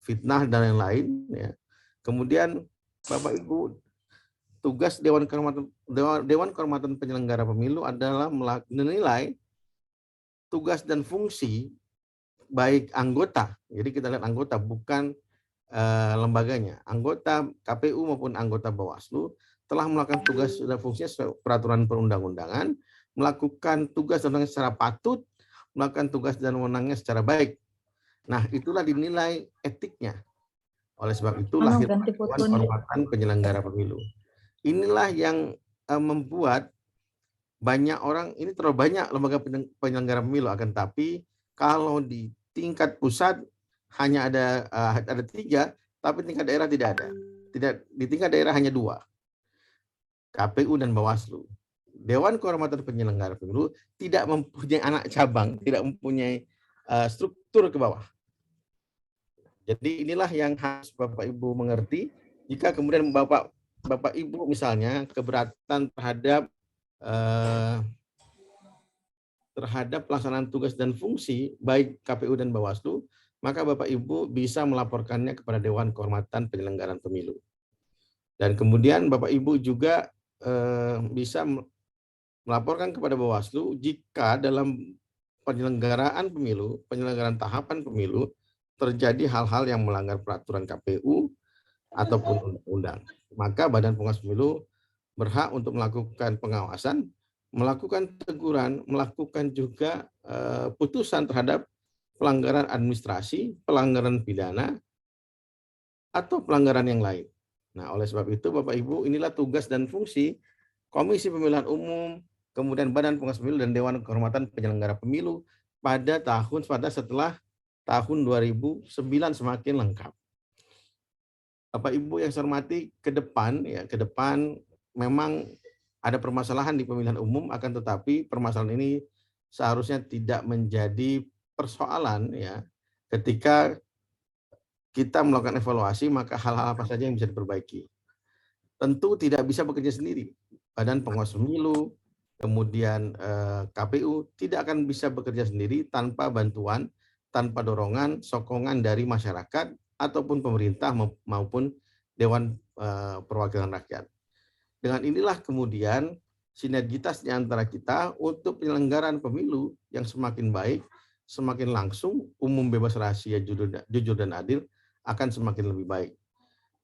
fitnah dan lain-lain. Ya. Kemudian Bapak Ibu, tugas Dewan Kehormatan Penyelenggara Pemilu adalah menilai tugas dan fungsi baik anggota. Jadi kita lihat anggota, bukan lembaganya. Anggota KPU maupun anggota Bawaslu telah melakukan tugas dan fungsinya sesuai peraturan perundang-undangan, melakukan tugas dan wewenangnya secara patut, melakukan tugas dan wewenangnya secara baik. Nah, itulah dinilai etiknya. Oleh sebab itu lahir Dewan Kehormatan Penyelenggara Pemilu. Inilah yang membuat banyak orang, ini terlalu banyak lembaga penyelenggara pemilu, akan tapi kalau di tingkat pusat hanya ada 3, tapi tingkat daerah tidak ada. Di tingkat daerah hanya 2, KPU dan Bawaslu. Dewan Kehormatan Penyelenggara Pemilu tidak mempunyai anak cabang, tidak mempunyai struktur ke bawah. Jadi inilah yang harus Bapak Ibu mengerti. Jika kemudian Bapak Ibu misalnya keberatan terhadap pelaksanaan tugas dan fungsi baik KPU dan Bawaslu, maka Bapak Ibu bisa melaporkannya kepada Dewan Kehormatan Penyelenggaraan Pemilu. Dan kemudian Bapak Ibu juga bisa melaporkan kepada Bawaslu jika dalam penyelenggaraan pemilu, penyelenggaraan tahapan pemilu, terjadi hal-hal yang melanggar peraturan KPU ataupun undang-undang. Maka Badan Pengawas Pemilu berhak untuk melakukan pengawasan, melakukan teguran, melakukan juga putusan terhadap pelanggaran administrasi, pelanggaran pidana, atau pelanggaran yang lain. Nah, oleh sebab itu Bapak Ibu, inilah tugas dan fungsi Komisi Pemilihan Umum, kemudian Badan Pengawas Pemilu dan Dewan Kehormatan Penyelenggara Pemilu pada setelah tahun 2009 semakin lengkap. Bapak Ibu yang saya hormati, ke depan memang ada permasalahan di pemilihan umum, akan tetapi permasalahan ini seharusnya tidak menjadi persoalan ya. Ketika kita melakukan evaluasi, maka hal-hal apa saja yang bisa diperbaiki. Tentu tidak bisa bekerja sendiri. Badan Pengawas Pemilu, kemudian KPU tidak akan bisa bekerja sendiri tanpa bantuan, tanpa dorongan, sokongan dari masyarakat ataupun pemerintah maupun Dewan Perwakilan Rakyat. Dengan inilah kemudian sinergitas di antara kita untuk penyelenggaraan pemilu yang semakin baik, semakin langsung, umum, bebas, rahasia, jujur dan adil akan semakin lebih baik.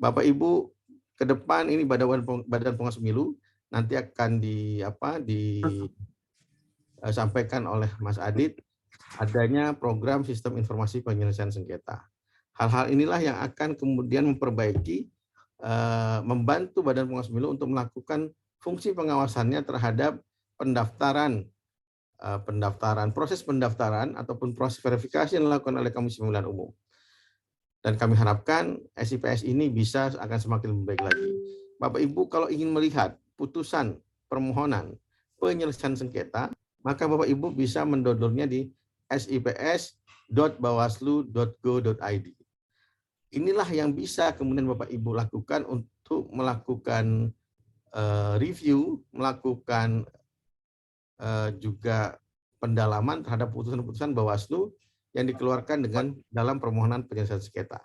Bapak Ibu, ke depan ini Badan Pengawas Pemilu nanti akan disampaikan oleh Mas Adit adanya program sistem informasi penyelesaian sengketa. Hal-hal inilah yang akan kemudian memperbaiki, membantu Badan Pengawas Pemilu untuk melakukan fungsi pengawasannya terhadap proses pendaftaran ataupun proses verifikasi yang dilakukan oleh Komisi Pemilihan Umum. Dan kami harapkan SIPS ini akan semakin lebih baik lagi. Bapak Ibu kalau ingin melihat putusan permohonan penyelesaian sengketa, maka Bapak Ibu bisa mendodolnya di sips.bawaslu.go.id. Inilah yang bisa kemudian Bapak Ibu lakukan untuk melakukan review, melakukan juga pendalaman terhadap putusan-putusan Bawaslu yang dikeluarkan dalam permohonan penyelesaian sengketa.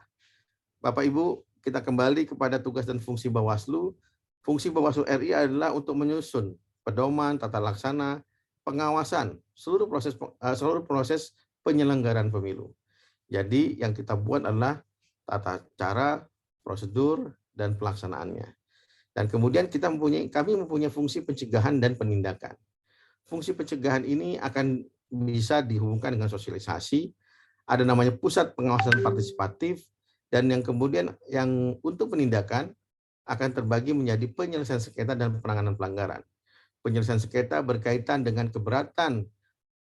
Bapak Ibu, kita kembali kepada tugas dan fungsi Bawaslu. Fungsi Bawaslu RI adalah untuk menyusun pedoman, tata laksana, pengawasan seluruh proses penyelenggaraan pemilu. Jadi yang kita buat adalah tata cara, prosedur, dan pelaksanaannya. Dan kemudian kami mempunyai fungsi pencegahan dan penindakan. Fungsi pencegahan ini akan bisa dihubungkan dengan sosialisasi, ada namanya pusat pengawasan partisipatif, dan yang kemudian yang untuk penindakan akan terbagi menjadi penyelesaian sengketa dan penanganan pelanggaran. Penyelesaian sengketa berkaitan dengan keberatan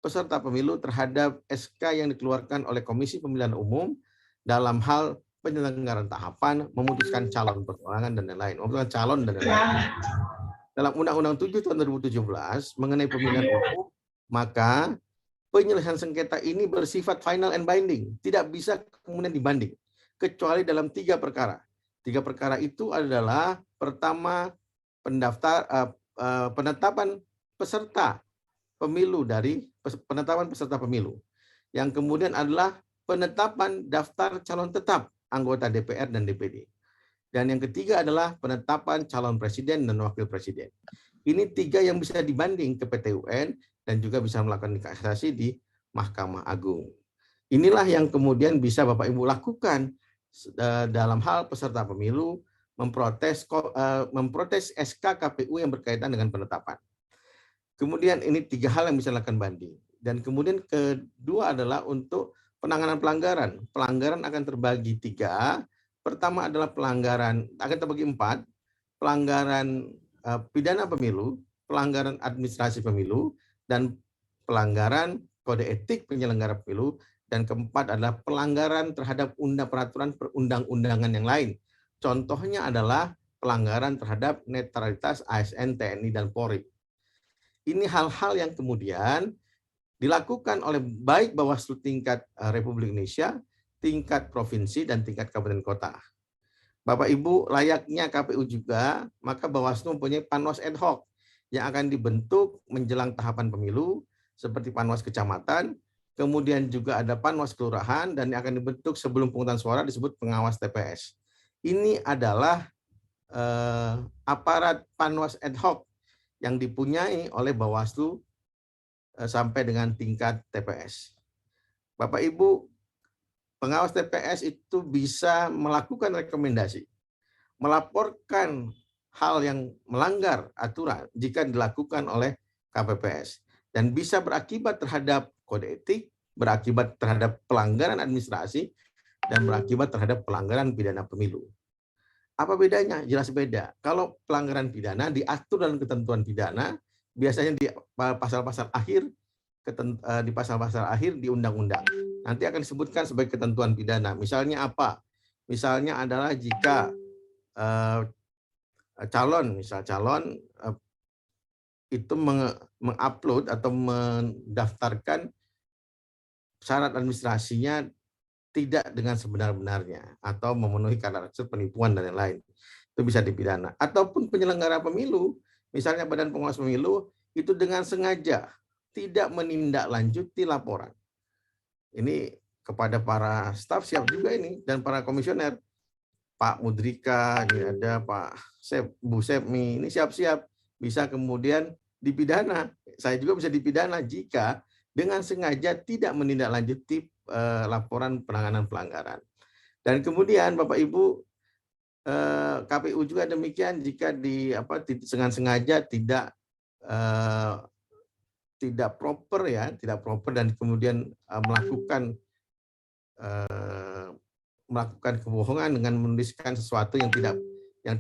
peserta pemilu terhadap SK yang dikeluarkan oleh Komisi Pemilihan Umum dalam hal penyelenggaraan tahapan, memutuskan calon persoalangan dan lain-lain, memutuskan calon dan lain-lain. Dalam Undang-Undang 7 tahun 2017 mengenai pemilihan umum, maka penyelesaian sengketa ini bersifat final and binding, tidak bisa kemudian dibanding, kecuali dalam 3 perkara. 3 perkara itu adalah pertama penetapan peserta pemilu penetapan peserta pemilu. Yang kemudian adalah penetapan daftar calon tetap anggota DPR dan DPD. Dan yang ketiga adalah penetapan calon presiden dan wakil presiden. Ini 3 yang bisa dibanding ke PT UN dan juga bisa melakukan kasasi di Mahkamah Agung. Inilah yang kemudian bisa Bapak Ibu lakukan dalam hal peserta pemilu memprotes SK KPU yang berkaitan dengan penetapan. Kemudian ini 3 hal yang bisa dilakukan banding. Dan kemudian kedua adalah untuk penanganan pelanggaran. Pelanggaran akan terbagi 3. Pertama adalah pelanggaran, akan terbagi 4. Pelanggaran pidana pemilu, pelanggaran administrasi pemilu, dan pelanggaran kode etik penyelenggara pemilu. Dan keempat adalah pelanggaran terhadap peraturan perundang-undangan yang lain. Contohnya adalah pelanggaran terhadap netralitas ASN, TNI, dan Polri. Ini hal-hal yang kemudian dilakukan oleh baik Bawaslu tingkat Republik Indonesia, tingkat provinsi, dan tingkat kabupaten kota. Bapak Ibu, layaknya KPU juga, maka Bawaslu mempunyai panwas ad hoc yang akan dibentuk menjelang tahapan pemilu, seperti panwas kecamatan, kemudian juga ada panwas kelurahan, dan yang akan dibentuk sebelum pemungutan suara disebut pengawas TPS. Ini adalah aparat panwas ad hoc yang dipunyai oleh Bawaslu sampai dengan tingkat TPS. Bapak Ibu, pengawas TPS itu bisa melakukan rekomendasi, melaporkan hal yang melanggar aturan jika dilakukan oleh KPPS, dan bisa berakibat terhadap kode etik, berakibat terhadap pelanggaran administrasi, dan berakibat terhadap pelanggaran pidana pemilu. Apa bedanya? Jelas beda. Kalau pelanggaran pidana diatur dalam ketentuan pidana, biasanya di pasal-pasal akhir, di pasal-pasal akhir di undang-undang. Nanti akan disebutkan sebagai ketentuan pidana. Misalnya apa? Misalnya adalah jika calon itu mengupload atau mendaftarkan syarat administrasinya tidak dengan sebenar-benarnya atau memenuhi karakter penipuan dan lain-lain, itu bisa dipidana. Ataupun penyelenggara pemilu, misalnya Badan Pengawas Pemilu, itu dengan sengaja tidak menindaklanjuti laporan. Ini kepada para staf siap juga ini, dan para komisioner, Pak Mudrika, ini ada Pak Bu Sepmi, ini siap-siap bisa kemudian dipidana. Saya juga bisa dipidana jika dengan sengaja tidak menindaklanjuti laporan penanganan pelanggaran. Dan kemudian Bapak Ibu, KPU juga demikian jika dengan sengaja tidak proper tidak proper dan kemudian melakukan kebohongan dengan menuliskan sesuatu yang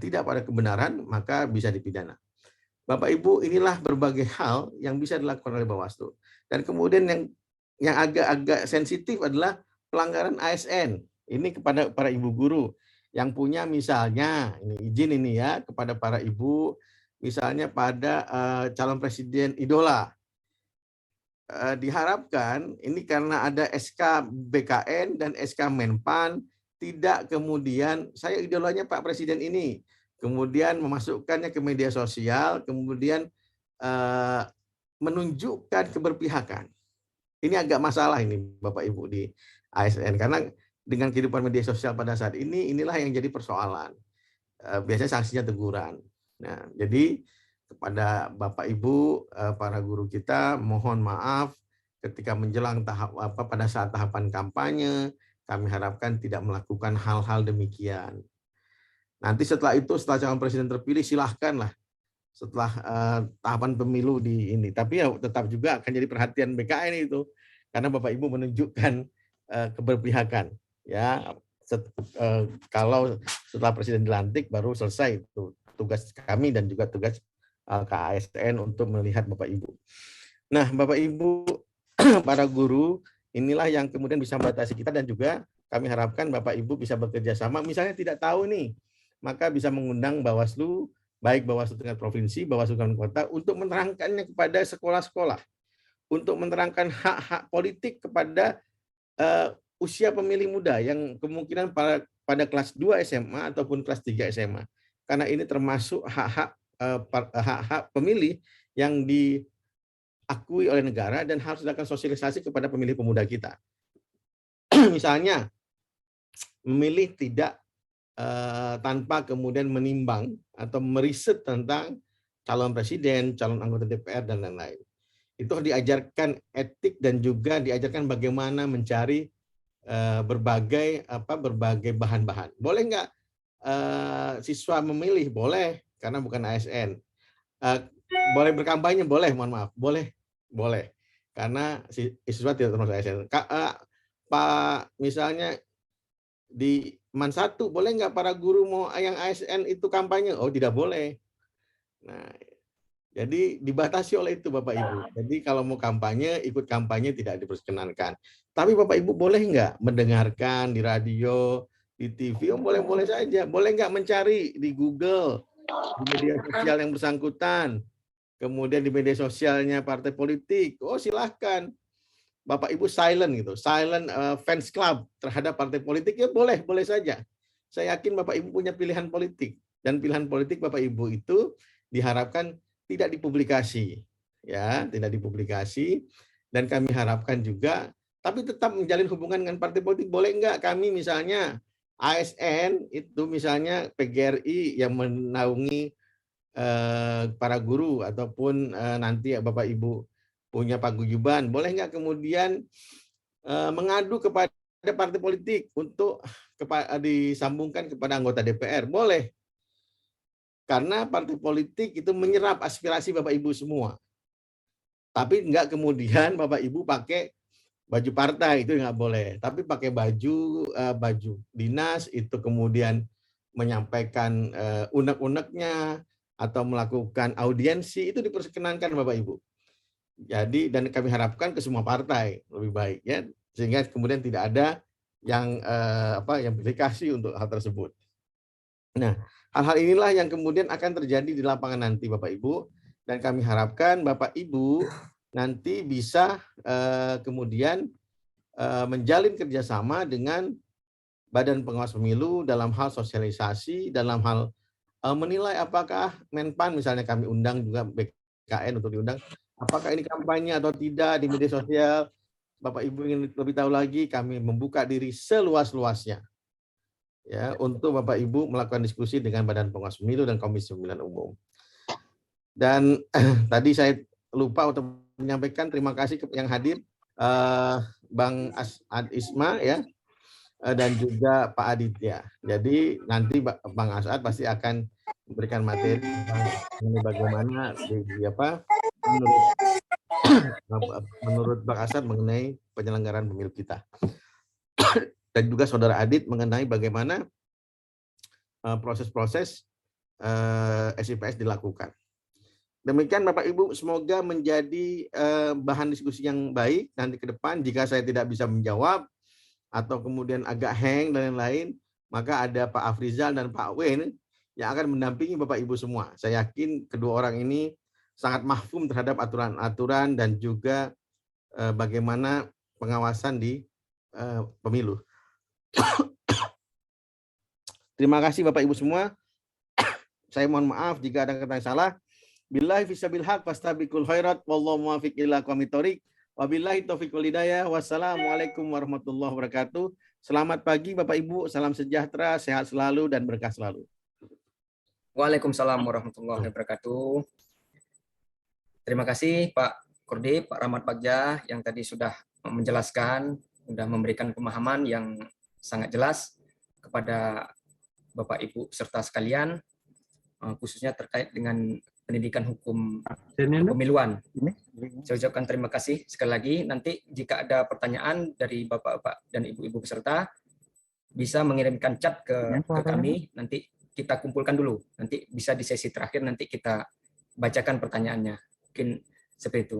tidak pada kebenaran, maka bisa dipidana. Bapak Ibu, inilah berbagai hal yang bisa dilakukan oleh Bawaslu. Dan kemudian yang agak sensitif adalah pelanggaran ASN. Ini kepada para ibu guru yang punya, misalnya, izin ya kepada para ibu, misalnya pada calon presiden idola. Diharapkan ini karena ada SK BKN dan SK Menpan, tidak kemudian saya idolanya Pak Presiden ini, kemudian memasukkannya ke media sosial, kemudian menunjukkan keberpihakan. Ini agak masalah ini Bapak Ibu di ASN, karena dengan kehidupan media sosial pada saat ini, inilah yang jadi persoalan. Biasanya sanksinya teguran. Nah, jadi kepada Bapak Ibu, para guru kita, mohon maaf ketika menjelang pada saat tahapan kampanye, kami harapkan tidak melakukan hal-hal demikian. Nanti setelah itu, setelah calon presiden terpilih, silahkanlah setelah tahapan pemilu di ini. Tapi ya tetap juga akan jadi perhatian BKN itu, karena Bapak Ibu menunjukkan keberpihakan. Ya, kalau setelah presiden dilantik baru selesai itu tugas kami dan juga tugas KASN untuk melihat Bapak Ibu. Nah, Bapak Ibu, para guru, inilah yang kemudian bisa membatasi kita, dan juga kami harapkan Bapak Ibu bisa bekerja sama. Misalnya tidak tahu nih, maka bisa mengundang Bawaslu, baik Bawaslu tingkat provinsi, Bawaslu kabupaten kota, untuk menerangkannya kepada sekolah-sekolah, untuk menerangkan hak-hak politik kepada usia pemilih muda yang kemungkinan pada kelas 2 SMA ataupun kelas 3 SMA. Karena ini termasuk hak-hak pemilih yang diakui oleh negara dan harus dilakukan sosialisasi kepada pemilih pemuda kita. Misalnya memilih tidak tanpa kemudian menimbang atau meriset tentang calon presiden, calon anggota DPR, dan lain-lain. Itu diajarkan etik dan juga diajarkan bagaimana mencari berbagai bahan-bahan. Boleh nggak siswa memilih? Boleh, karena bukan ASN. Boleh berkampanye? Boleh, mohon maaf. Boleh, karena siswa tidak termasuk ASN. Pak, misalnya di Man 1, boleh nggak para guru mau yang ASN itu kampanye? Oh, tidak boleh. Nah, jadi dibatasi oleh itu Bapak Ibu. Jadi kalau mau kampanye, ikut kampanye tidak diperkenankan. Tapi Bapak Ibu boleh nggak mendengarkan di radio, di TV? Oh, boleh-boleh saja. Boleh nggak mencari di Google, di media sosial yang bersangkutan, kemudian di media sosialnya partai politik? Oh, silahkan. Bapak Ibu silent gitu, silent fans club terhadap partai politik, ya boleh saja. Saya yakin Bapak Ibu punya pilihan politik, dan pilihan politik Bapak Ibu itu diharapkan tidak dipublikasi, ya, tidak dipublikasi. Dan kami harapkan juga, tapi tetap menjalin hubungan dengan partai politik. Boleh enggak kami misalnya ASN itu misalnya PGRI yang menaungi para guru ataupun nanti ya Bapak Ibu punya paguyuban, boleh nggak kemudian mengadu kepada partai politik untuk disambungkan kepada anggota DPR? Boleh, karena partai politik itu menyerap aspirasi Bapak Ibu semua. Tapi nggak kemudian Bapak Ibu pakai baju partai, itu nggak boleh. Tapi pakai baju dinas, itu kemudian menyampaikan unek-uneknya atau melakukan audiensi, itu diperkenankan Bapak Ibu. Jadi, dan kami harapkan ke semua partai lebih baik, ya, sehingga kemudian tidak ada yang yang verifikasi untuk hal tersebut. Nah, hal-hal inilah yang kemudian akan terjadi di lapangan nanti Bapak Ibu, dan kami harapkan Bapak Ibu nanti bisa kemudian menjalin kerjasama dengan Badan Pengawas Pemilu dalam hal sosialisasi, dalam hal menilai apakah Menpan, misalnya kami undang juga BKN untuk diundang, apakah ini kampanye atau tidak di media sosial. Bapak Ibu ingin lebih tahu lagi, kami membuka diri seluas-luasnya, ya, untuk Bapak Ibu melakukan diskusi dengan Badan Pengawas Pemilu dan Komisi Pemilihan Umum. Dan tadi saya lupa untuk menyampaikan terima kasih yang hadir Bang Isma, ya, dan juga Pak Aditya. Jadi nanti Bang Asad pasti akan memberikan materi tentang bagaimana menurut Bang Asad mengenai penyelenggaraan pemilu kita. Dan juga Saudara Adit mengenai bagaimana proses-proses SIPS dilakukan. Demikian Bapak Ibu, semoga menjadi bahan diskusi yang baik nanti ke depan. Jika saya tidak bisa menjawab atau kemudian agak hang dan lain-lain, maka ada Pak Afrizal dan Pak Wen yang akan mendampingi Bapak Ibu semua. Saya yakin kedua orang ini sangat mahfum terhadap aturan-aturan dan juga bagaimana pengawasan di pemilu. Terima kasih Bapak Ibu semua. Saya mohon maaf jika ada kata yang salah. Billahi fisabil haq fastabiqul khairat wallahu muwaffiq ila aqwamit thoriq. Wabillahi taufiq wal hidayah. Wassalamualaikum warahmatullahi wabarakatuh. Selamat pagi Bapak Ibu, salam sejahtera, sehat selalu dan berkah selalu. Waalaikumsalam warahmatullahi wabarakatuh. Terima kasih Pak Kordi, Pak Rahmat Bagja yang tadi sudah menjelaskan, sudah memberikan pemahaman yang sangat jelas kepada Bapak Ibu serta sekalian, khususnya terkait dengan pendidikan hukum pemiluan. Saya ucapkan terima kasih sekali lagi. Nanti jika ada pertanyaan dari Bapak-Bapak dan Ibu-Ibu peserta, bisa mengirimkan chat ke kami, nanti kita kumpulkan dulu. Nanti bisa di sesi terakhir, nanti kita bacakan pertanyaannya. Mungkin seperti itu.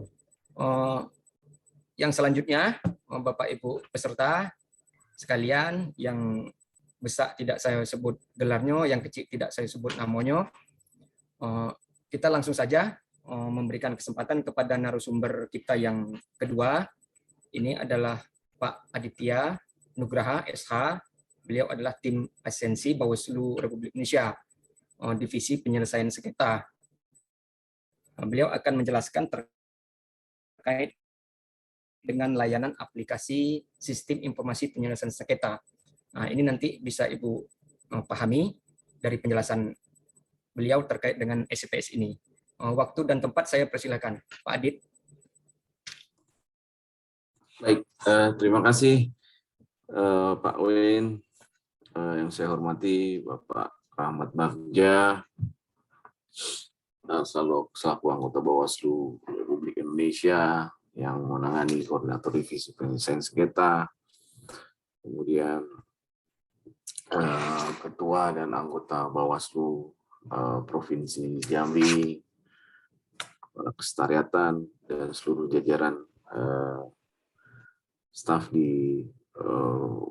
Yang selanjutnya, Bapak Ibu peserta sekalian, yang besar tidak saya sebut gelarnya, yang kecil tidak saya sebut namanya. Kita langsung saja memberikan kesempatan kepada narasumber kita yang kedua. Ini adalah Pak Aditya Nugraha, SH. Beliau adalah tim asistensi Bawaslu Republik Indonesia, Divisi Penyelesaian Sengketa. Beliau akan menjelaskan terkait dengan layanan aplikasi Sistem Informasi Penyelesaian Sengketa. Nah, ini nanti bisa Ibu pahami dari penjelasan beliau terkait dengan SIPS ini. Waktu dan tempat saya persilakan, Pak Adit. Baik, terima kasih Pak Win. Yang saya hormati Bapak Rahmat Bagja, selaku anggota Bawaslu Republik Indonesia yang menangani koordinator divisi penyelesaian sengketa, kemudian Ketua dan anggota Bawaslu Provinsi Jambi, Kepala Kesekretariatan, dan seluruh jajaran staf di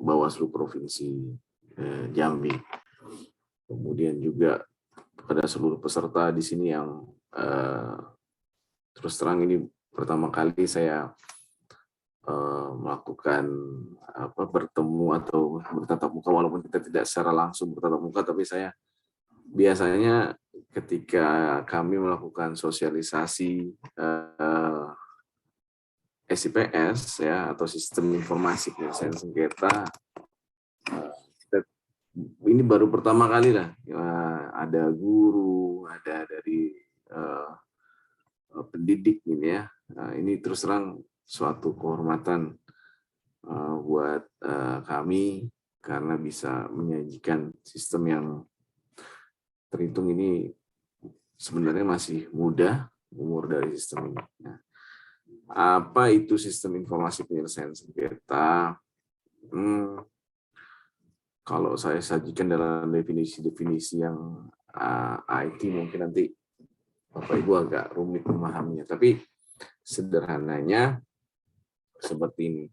Bawaslu Provinsi Jambi. Kemudian juga pada seluruh peserta di sini yang terus terang ini pertama kali saya melakukan bertemu atau bertatap muka, walaupun kita tidak secara langsung bertatap muka, tapi saya biasanya ketika kami melakukan sosialisasi SIPS ya, atau sistem informasi penyelesaian sengketa, ini baru pertama kali lah ada guru, ada dari pendidik ini ya. Ini terus terang suatu kehormatan buat kami karena bisa menyajikan sistem yang terhitung ini sebenarnya masih muda umur dari sistem ini. Nah, apa itu sistem informasi penyelesaian sengketa? Kalau saya sajikan dalam definisi-definisi yang IT mungkin nanti Bapak Ibu agak rumit memahaminya, tapi sederhananya seperti ini.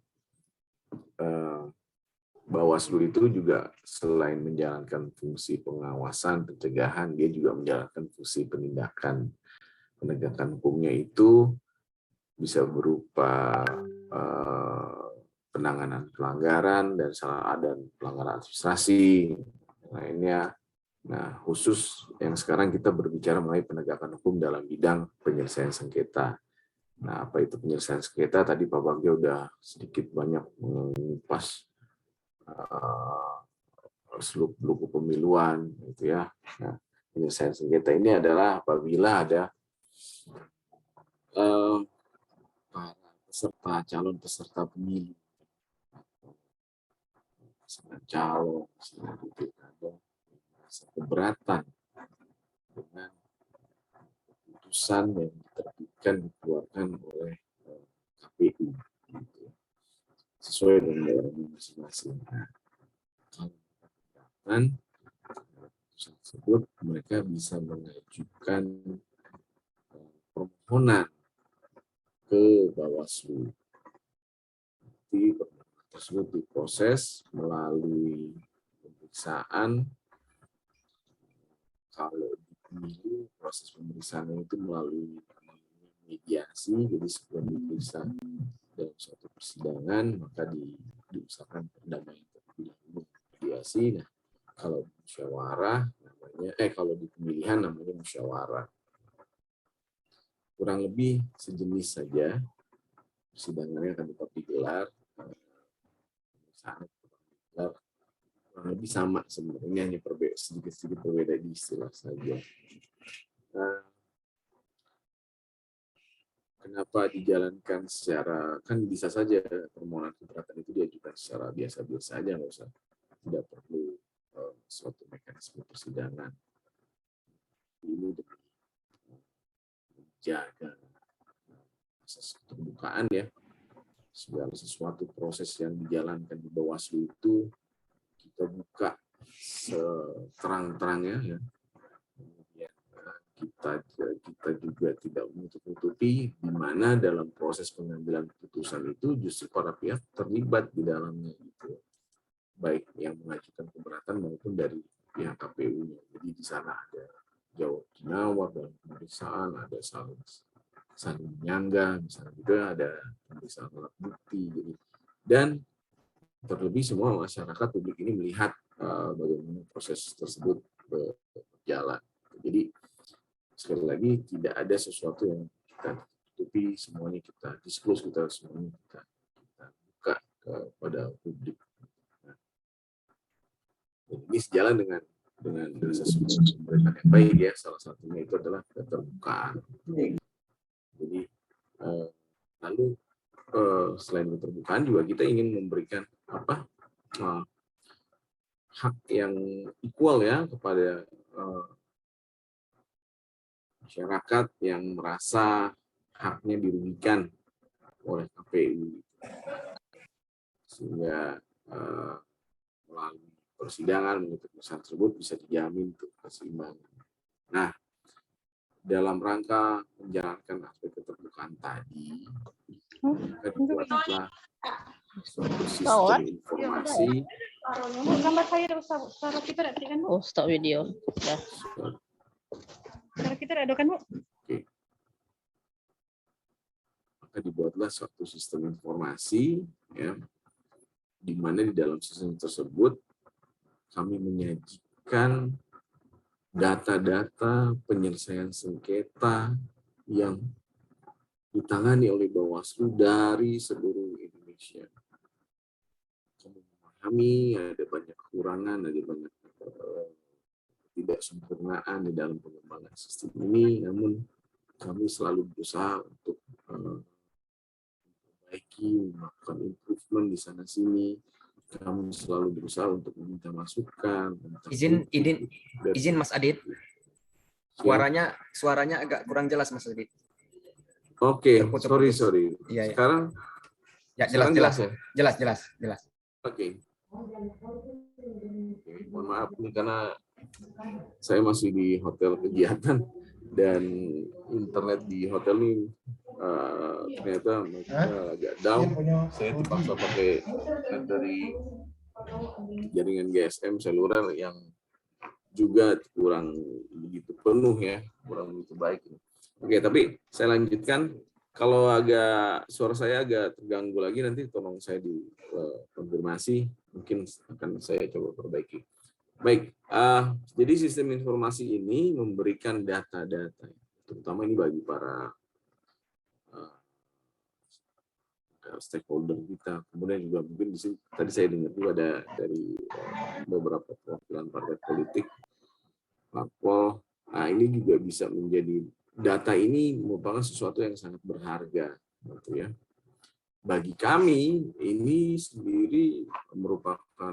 Bawaslu itu juga selain menjalankan fungsi pengawasan, pencegahan, dia juga menjalankan fungsi penindakan. Penegakan hukumnya itu bisa berupa penanganan pelanggaran dan pelanggaran administrasi lainnya. Nah, khusus yang sekarang kita berbicara mengenai penegakan hukum dalam bidang penyelesaian sengketa. Nah, apa itu penyelesaian sengketa? Tadi Pak Bagja udah sedikit banyak mengupas seluk-beluk pemiluan, gitu ya. Nah, penyelesaian sengketa ini adalah apabila ada para calon peserta pemilu, calon ada keberatan dengan putusan yang diterbitkan dikeluarkan oleh KPU gitu, sesuai dengan daerahnya masing-masing. Nah, kalau keberatan putusan tersebut, mereka bisa mengajukan permohonan ke Bawaslu. Nanti permohonan tersebut diproses melalui pemeriksaan. Kalau di pemilu, proses pemeriksaan itu melalui mediasi, jadi sebelum diperiksa dalam suatu persidangan, maka diusahakan perdamaian terlebih dahulu, mediasi. Nah, kalau musyawarah namanya, kalau di pemilihan namanya musyawarah. Kurang lebih sejenis saja, persidangannya akan tetap digelar, kurang lebih sama sebenarnya, hanya sedikit-sedikit berbeda di istilah saja. Nah, kenapa dijalankan secara, kan bisa saja permohonan keberatan itu diajukan secara biasa-biasa saja, tidak perlu suatu mekanisme persidangan. Ini demi menjaga asas keterbukaan ya, segala sesuatu proses yang dijalankan di Bawaslu itu kita buka seterang-terangnya ya. Kemudian kita juga tidak menutup-nutupi di mana dalam proses pengambilan keputusan itu justru para pihak terlibat di dalamnya gitu. Baik yang mengajukan keberatan maupun dari pihak KPU-nya. Jadi di sana ada jawab dalam pemeriksaan, ada saling menyanggah, misalnya juga ada pemeriksaan alat bukti. Jadi, dan terlebih semua masyarakat publik ini melihat bagaimana proses tersebut berjalan. Jadi sekali lagi tidak ada sesuatu yang kita tutupi, semuanya kita disclose, kita semuanya kita buka kepada publik. Nah, Ini sejalan dengan asas pemerintahan yang baik ya. Salah satunya itu adalah keterbukaan. Jadi lalu selain keterbukaan juga kita ingin memberikan hak yang equal ya kepada masyarakat yang merasa haknya dirugikan oleh KPU, sehingga melalui persidangan menuntut masalah tersebut bisa dijamin untuk keseimbangan. Nah, dalam rangka menjalankan aspek keterbukaan tadi, maka dibuatlah suatu sistem informasi. Gambar saya suara kita tidak kan, Bu? Oh, stop video. Ya. Suara kita ada kan, Bu? Oke. Maka dibuatlah suatu sistem informasi, ya, di mana di dalam sistem tersebut kami menyajikan data-data penyelesaian sengketa yang ditangani oleh Bawaslu dari seluruh Indonesia. Kami memahami ada banyak kekurangan, ada banyak tidak sempurnaan di dalam pengembangan sistem ini, namun kami selalu berusaha untuk memperbaiki, melakukan improvement di sana sini. Kami selalu berusaha untuk meminta masukan. Izin Mas Adit. Suaranya agak kurang jelas Mas Adit. Oke, sorry. Iya, sekarang ya jelas. Oke. Mohon maaf nih karena saya masih di hotel kegiatan dan internet di hotel ini ternyata agak down. Saya terpaksa pakai dari jaringan GSM seluler yang juga kurang begitu penuh ya, kurang begitu baik. Oke, tapi saya lanjutkan. Kalau suara saya agak terganggu lagi, nanti tolong saya dikonfirmasi, mungkin akan saya coba perbaiki. Baik, jadi sistem informasi ini memberikan data-data, terutama ini bagi para stakeholder kita. Kemudian juga mungkin di sini tadi saya dengar juga ada dari beberapa perwakilan partai politik, parpol. Nah, ini juga bisa menjadi data ini merupakan sesuatu yang sangat berharga, gitu ya. Bagi kami ini sendiri merupakan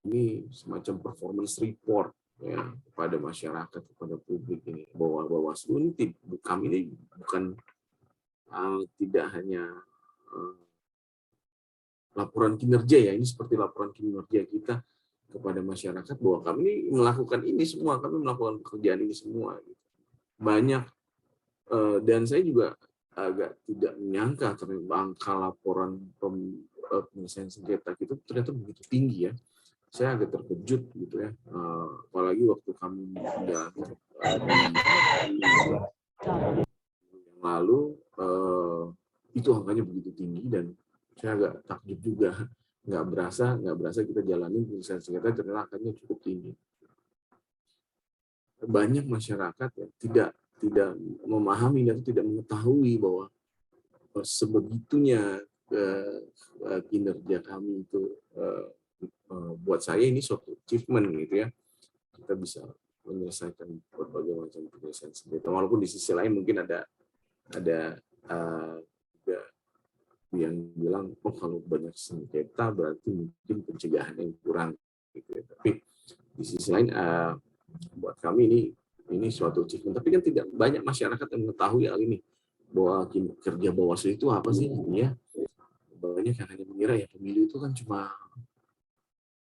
ini semacam performance report ya kepada masyarakat, kepada publik ini, bahwa Bawaslu ini kami ini bukan tidak hanya laporan kinerja ya, ini seperti laporan kinerja kita kepada masyarakat bahwa kami ini melakukan ini semua, kami melakukan pekerjaan ini semua. Gitu. Banyak dan saya juga agak tidak menyangka ternyata angka laporan penyelesaian sengketa itu ternyata begitu tinggi ya. Saya agak terkejut gitu ya, apalagi waktu kami yang lalu itu angkanya begitu tinggi dan saya agak takjub juga, nggak berasa kita jalanin penyelesaian sengketa ternyata angkanya cukup tinggi. Banyak masyarakat ya tidak memahami dan tidak mengetahui bahwa sebegitunya kinerja kami itu. Buat saya ini suatu achievement gitu ya, kita bisa menyelesaikan berbagai macam penyelesaian sengketa, walaupun di sisi lain mungkin ada juga yang bilang kalau banyak sengketa berarti mungkin pencegahan yang kurang gitu ya. Tapi di sisi lain buat kami ini suatu achievement, tapi kan tidak banyak masyarakat yang mengetahui hal ini, bahwa kerja Bawaslu itu apa sih ya. Banyak yang hanya mengira ya pemilu itu kan cuma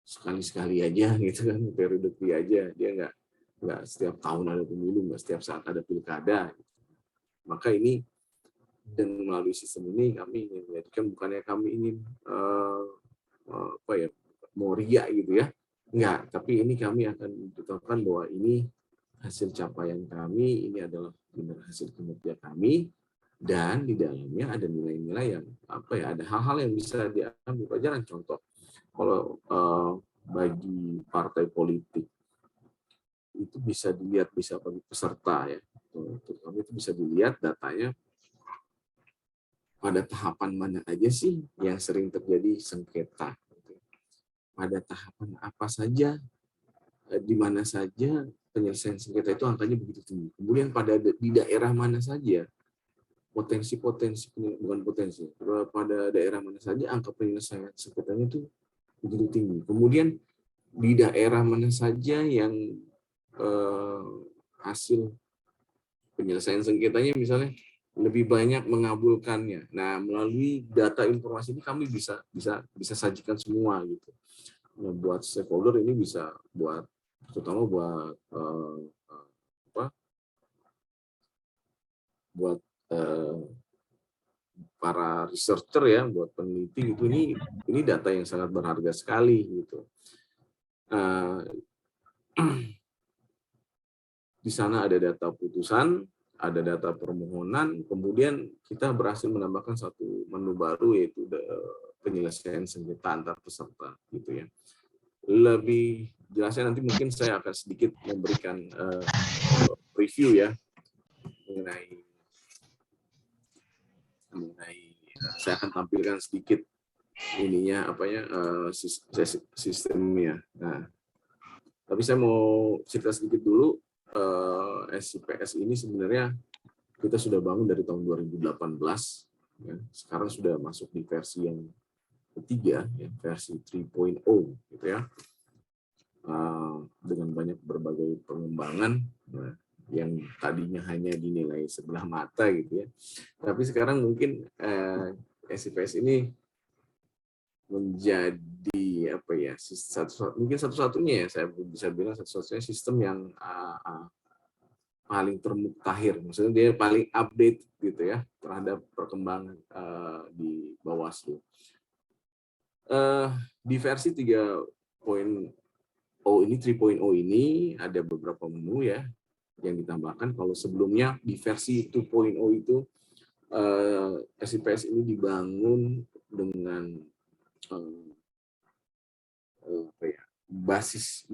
sekali-sekali aja gitu kan, periode aja, dia nggak setiap tahun ada pemilu, nggak setiap saat ada pilkada. Maka ini dan melalui sistem ini kami ingin menjadikan, bukannya kami ingin mau ria gitu ya, enggak, tapi ini kami akan menetapkan bahwa ini hasil capaian kami, ini adalah hasil kinerja kami, dan di dalamnya ada nilai-nilai yang ada hal-hal yang bisa diambil pelajaran. Contoh, kalau bagi partai politik itu bisa dilihat, bisa bagi peserta ya, untuk kami itu bisa dilihat datanya pada tahapan mana aja sih yang sering terjadi sengketa. pada tahapan apa saja, di mana saja penyelesaian sengketa itu angkanya begitu tinggi. Kemudian di daerah mana saja pada daerah mana saja angka penyelesaian sengketanya itu begitu tinggi. Kemudian di daerah mana saja yang hasil penyelesaian sengketanya misalnya lebih banyak mengabulkannya. Nah, melalui data informasi ini kami bisa sajikan semua gitu. Nah, buat stakeholder ini bisa terutama buat para researcher ya, buat peneliti gitu, ini data yang sangat berharga sekali gitu. Di sana ada data putusan, ada data permohonan, kemudian kita berhasil menambahkan satu menu baru yaitu penyelesaian sengketa antar peserta gitu ya. Lebih jelasnya nanti mungkin saya akan sedikit memberikan review ya mengenai saya akan tampilkan sedikit ininya sistemnya. Nah, tapi saya mau cerita sedikit dulu. SIPS ini sebenarnya kita sudah bangun dari tahun 2018. Ya. Sekarang sudah masuk di versi yang ketiga, ya, versi 3.0 gitu ya. Dengan banyak berbagai pengembangan yang tadinya hanya dinilai sebelah mata gitu ya. Tapi sekarang mungkin SIPS ini menjadi mungkin satu-satunya ya, saya bisa bilang satu-satunya sistem yang paling termutakhir, maksudnya dia paling update gitu ya terhadap perkembangan di Bawaslu. Di versi 3.0 ini ada beberapa menu ya yang ditambahkan. Kalau sebelumnya di versi 2.0 itu SIPS ini dibangun dengan basis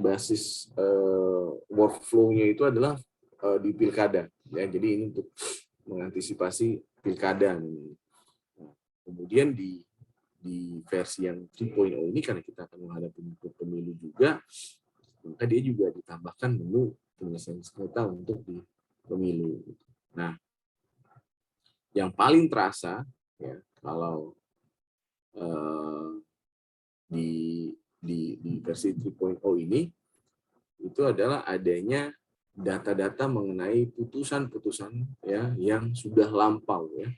workflow-nya itu adalah di pilkada ya, jadi ini untuk mengantisipasi pilkada. Kemudian di versi yang 3.0 ini karena kita akan menghadapi pemilu juga, maka dia juga ditambahkan menu penyelesaian sengketa untuk di pemilu. Nah, yang paling terasa ya kalau di versi 3.0 ini itu adalah adanya data-data mengenai putusan-putusan ya yang sudah lampau ya.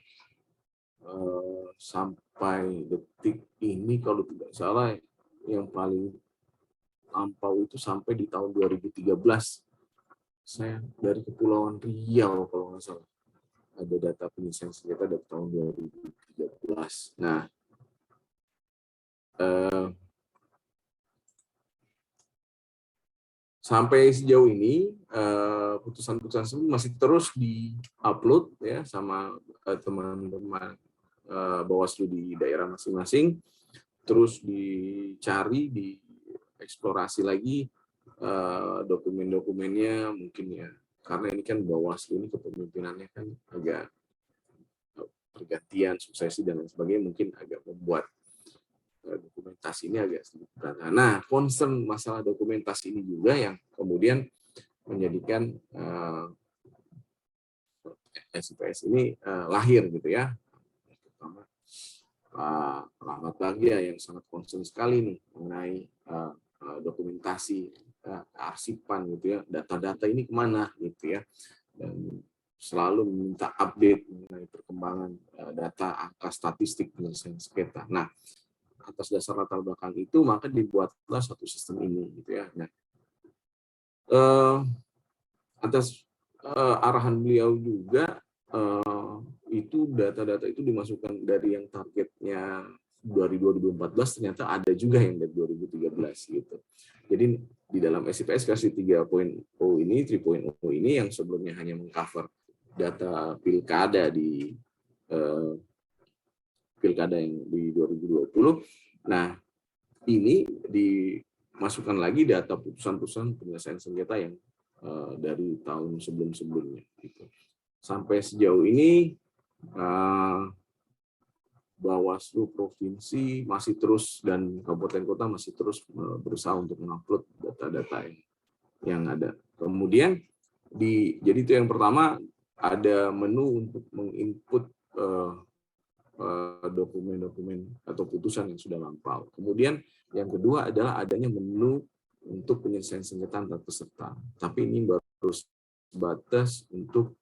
Sampai detik ini kalau tidak salah yang paling lampau itu sampai di tahun 2013. Saya dari Kepulauan Riau kalau nggak salah ada data penyelesaian sengketa dari tahun 2013. Nah, sampai sejauh ini putusan-putusan tersebut masih terus di-upload ya sama teman-teman Bawaslu di daerah masing-masing, terus dicari, dieksplorasi lagi dokumen-dokumennya mungkin ya, karena ini kan Bawaslu ini kepemimpinannya kan agak pergantian, suksesi dan lain sebagainya, mungkin agak membuat dokumentasi ini agak sedikit berat. Nah, concern masalah dokumentasi ini juga yang kemudian menjadikan SIPS ini lahir gitu ya. Pertama, Pak Rahmat Bagja yang sangat concern sekali nih mengenai dokumentasi, arsipan gitu ya, data-data ini kemana gitu ya, dan selalu meminta update mengenai perkembangan data angka statistik penyelesaian sengketa. Nah, atas dasar latar belakang itu maka dibuatlah satu sistem ini gitu ya. Nah, atas arahan beliau juga itu data-data itu dimasukkan dari yang targetnya dari 2014 ternyata ada juga yang dari 2013 gitu. Jadi di dalam SIPS versi 3.0 ini, 3.0 ini yang sebelumnya hanya mengcover data pilkada di pilkada yang di 2020. Nah, ini dimasukkan lagi data putusan-putusan penyelesaian sengketa yang dari tahun sebelum-sebelumnya. Gitu. Sampai sejauh ini Bawaslu provinsi masih terus dan kabupaten kota masih terus berusaha untuk mengupload data-data yang ada. Kemudian jadi itu yang pertama, ada menu untuk menginput dokumen-dokumen atau putusan yang sudah lampau. Kemudian yang kedua adalah adanya menu untuk penyelesaian sengketa antar peserta. Tapi ini baru sebatas untuk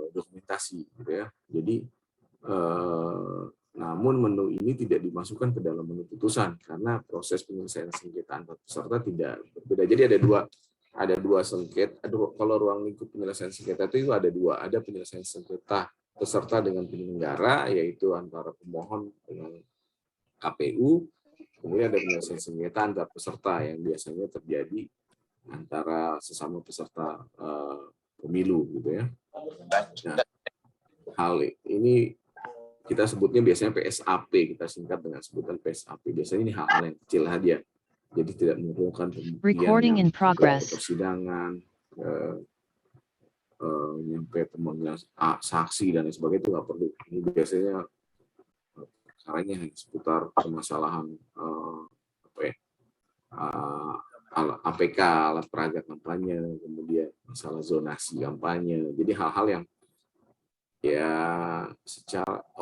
dokumentasi, gitu ya. Jadi namun menu ini tidak dimasukkan ke dalam menu putusan karena proses penyelesaian sengketa antar peserta tidak berbeda. Jadi ada dua sengketa. Kalau ruang lingkup penyelesaian sengketa itu ada dua. Ada penyelesaian sengketa peserta dengan penyelenggara, yaitu antara pemohon dengan KPU. Kemudian ada penyelesaian sengketa antar peserta yang biasanya terjadi antara sesama peserta pemilu, gitu ya. Nah, hal ini kita sebutnya biasanya PSAP, kita singkat dengan sebutan PSAP. Biasanya ini hal-hal yang kecil saja, jadi tidak memerlukan pembuktian yang persidangan, nyampe pemanggilan saksi dan lain sebagainya, itu nggak perlu. Ini biasanya caranya hanya seputar permasalahan APK, alat peraga kampanye, kemudian masalah zonasi kampanye. Jadi hal-hal yang ya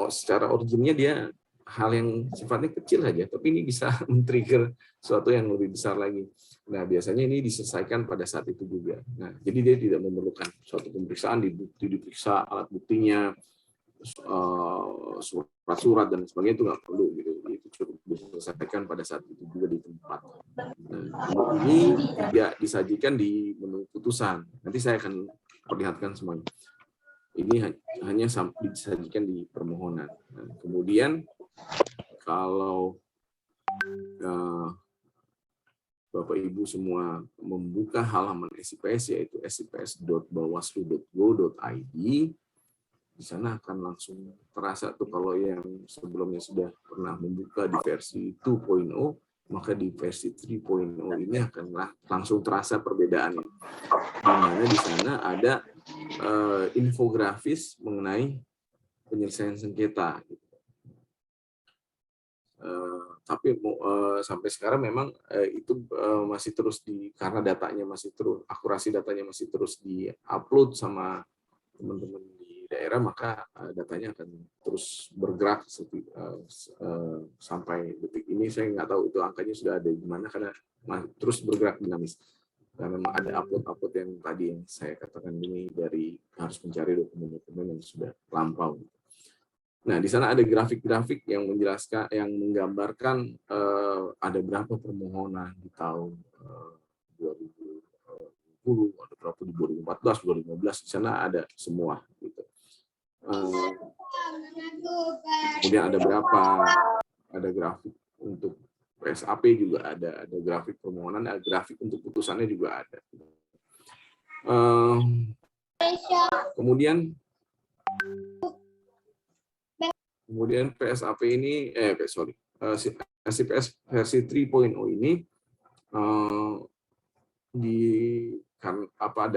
secara originnya dia hal yang sifatnya kecil saja, tapi ini bisa men-trigger sesuatu yang lebih besar lagi. Nah, biasanya ini diselesaikan pada saat itu juga. Nah, jadi dia tidak memerlukan suatu pemeriksaan, diperiksa alat buktinya, surat-surat dan sebagainya, itu nggak perlu gitu. Itu cukup diselesaikan pada saat itu juga di tempat. Nah, ini tidak disajikan di menu putusan. Nanti saya akan perlihatkan semuanya. Ini hanya disajikan di permohonan. Nah, kemudian kalau Bapak Ibu semua membuka halaman SIPS, yaitu sips.bawaslu.go.id, di sana akan langsung terasa tuh, kalau yang sebelumnya sudah pernah membuka di versi 2.0, maka di versi 3.0 ini akan langsung terasa perbedaannya. Di mana di sana ada infografis mengenai penyelesaian sengketa. Tapi sampai sekarang memang itu masih terus karena datanya masih terus, akurasi datanya masih terus di-upload sama teman-teman di daerah, maka datanya akan terus bergerak sampai detik ini. Saya nggak tahu itu angkanya sudah ada di mana, karena terus bergerak dinamis. Karena memang ada upload yang tadi yang saya katakan ini, dari harus mencari dokumen-dokumen yang sudah lampau. Nah, di sana ada grafik-grafik yang menjelaskan, yang menggambarkan ada berapa permohonan di tahun 2020, ada berapa di 2014, 2015, di sana ada semua. Gitu. Kemudian ada berapa, ada grafik untuk PSAP juga ada grafik permohonan, ada grafik untuk putusannya juga ada. Kemudian PSAP ini, SIPS versi 3.0 ini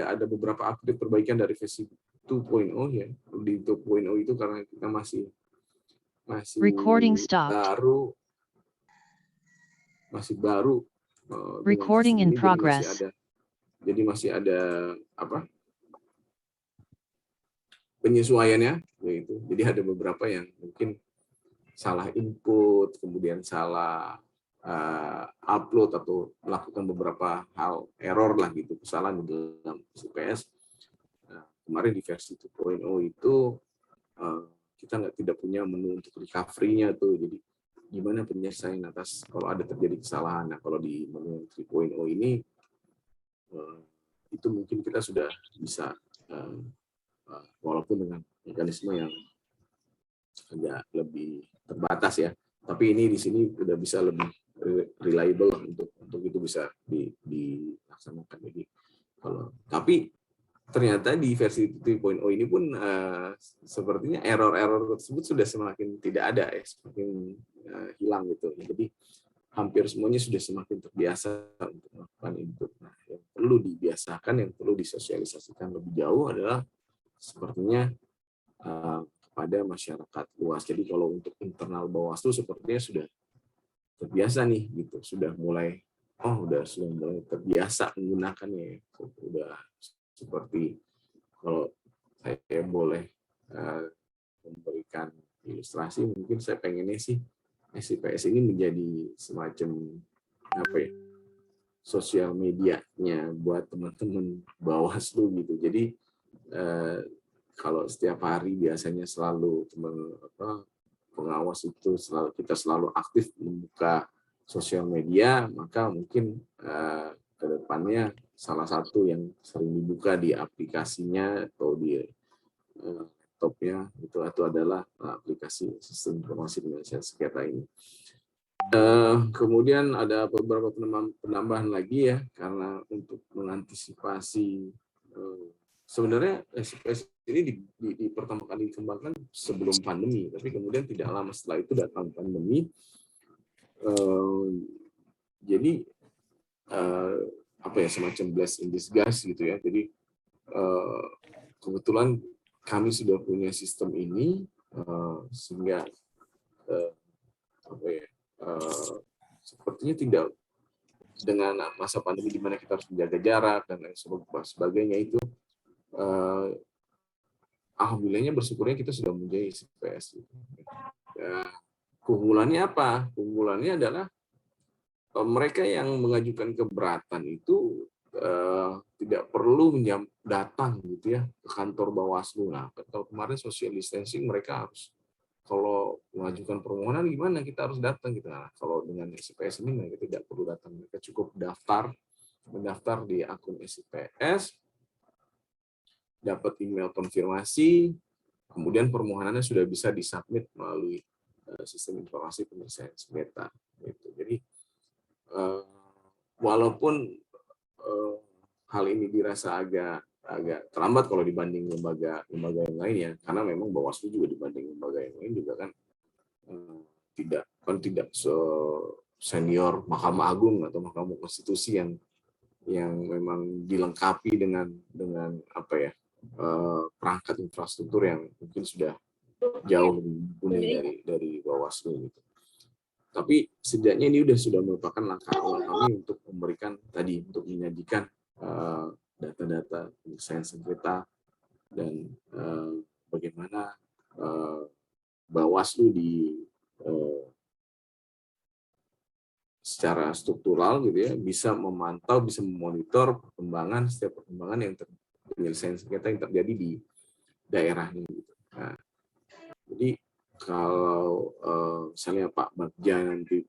ada beberapa update perbaikan dari versi 2.0 ya. Di 2.0 itu karena kita masih baru recording in progress. Jadi masih ada penyesuaiannya gitu. Jadi ada beberapa yang mungkin salah input, kemudian salah upload atau melakukan beberapa hal error lah gitu, kesalahan di dalam SIPS. Nah, kemarin di versi 2.0 itu kita tidak punya menu untuk recovery-nya tuh. Jadi gimana penyelesaian atas kalau ada terjadi kesalahan. Nah, kalau di menu 3.0 ini itu mungkin kita sudah bisa, walaupun dengan mekanisme yang agak lebih terbatas ya, tapi ini di sini sudah bisa lebih reliable untuk itu bisa dilaksanakan. Jadi tapi ternyata di versi 3.0 ini pun sepertinya error-error tersebut sudah semakin tidak ada ya, semakin hilang gitu. Jadi hampir semuanya sudah semakin terbiasa untuk melakukan input. Nah, yang perlu dibiasakan, yang perlu disosialisasikan lebih jauh adalah sepertinya kepada kepada masyarakat luas. Jadi kalau untuk internal Bawaslu sepertinya sudah terbiasa nih gitu, sudah mulai terbiasa menggunakannya. Sudah seperti, kalau saya boleh memberikan ilustrasi, mungkin saya pengennya sih SIPS ini menjadi semacam sosial medianya buat teman-teman Bawaslu gitu. Jadi kalau setiap hari biasanya selalu pengawas itu kita selalu aktif membuka sosial media, maka mungkin ke depannya salah satu yang sering dibuka di aplikasinya atau di laptopnya itu adalah aplikasi sistem informasi penyelesaian sengketa ini. Kemudian ada beberapa penambahan lagi ya, karena untuk mengantisipasi, sebenarnya SIPS ini pertama kali dikembangkan sebelum pandemi, tapi kemudian tidak lama setelah itu datang pandemi. Jadi semacam blessing in disguise gitu ya. Jadi kebetulan kami sudah punya sistem ini, sehingga sepertinya tidak, dengan masa pandemi di mana kita harus menjaga jarak dan lain sebagainya itu, alhamdulillahnya bersyukurnya kita sudah mempunyai SIPS. Keunggulannya apa? Keunggulannya adalah mereka yang mengajukan keberatan itu tidak perlu datang gitu ya ke kantor Bawaslu. Nah, kalau kemarin social distancing mereka harus, kalau mengajukan permohonan gimana, kita harus datang gitu. Nah, kalau dengan SIPS ini mereka tidak perlu datang, mereka cukup mendaftar di akun SIPS, dapat email konfirmasi, kemudian permohonannya sudah bisa disubmit melalui sistem informasi penyelesaian sengketa. Gitu. Jadi walaupun hal ini dirasa agak terlambat kalau dibanding lembaga yang lain ya, karena memang Bawaslu juga dibanding lembaga yang lain juga kan tidak senior Mahkamah Agung atau Mahkamah Konstitusi yang memang dilengkapi dengan perangkat infrastruktur yang mungkin sudah jauh lebih mumpuni dari Bawaslu gitu. Tapi setidaknya ini sudah merupakan langkah awal kami untuk untuk menyajikan data-data penyelesaian sengketa dan bagaimana Bawaslu secara struktural gitu ya bisa memantau, bisa memonitor setiap perkembangan yang penyelesaian sengketa yang terjadi di daerahnya gitu. Nah, jadi kalau misalnya Pak Bagja nanti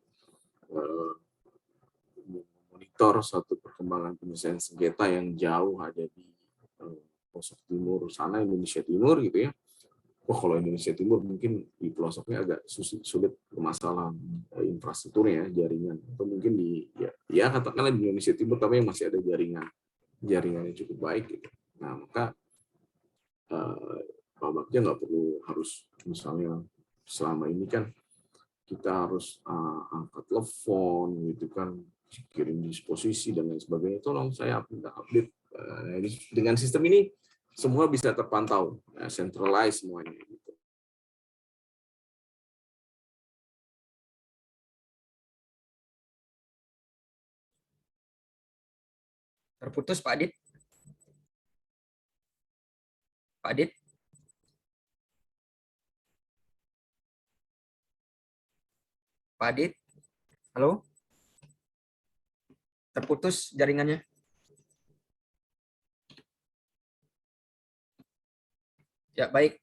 memonitor suatu perkembangan penyelesaian sengketa yang jauh ada di pelosok timur sana, Indonesia Timur gitu ya. Kalau Indonesia Timur mungkin di pelosoknya agak sulit permasalahan infrastrukturnya, jaringan. Atau mungkin katakanlah di Indonesia Timur tapi yang masih ada jaringannya cukup baik gitu. Nah, maka Pak Bagja nggak perlu harus, misalnya selama ini kan kita harus angkat telepon gitu kan, kirim disposisi dan lain sebagainya, tolong saya update. Dengan sistem ini semua bisa terpantau, centralized semuanya gitu. Terputus Pak Adit. Pak Adit. Pak Adit. Halo. Terputus jaringannya. Ya, baik.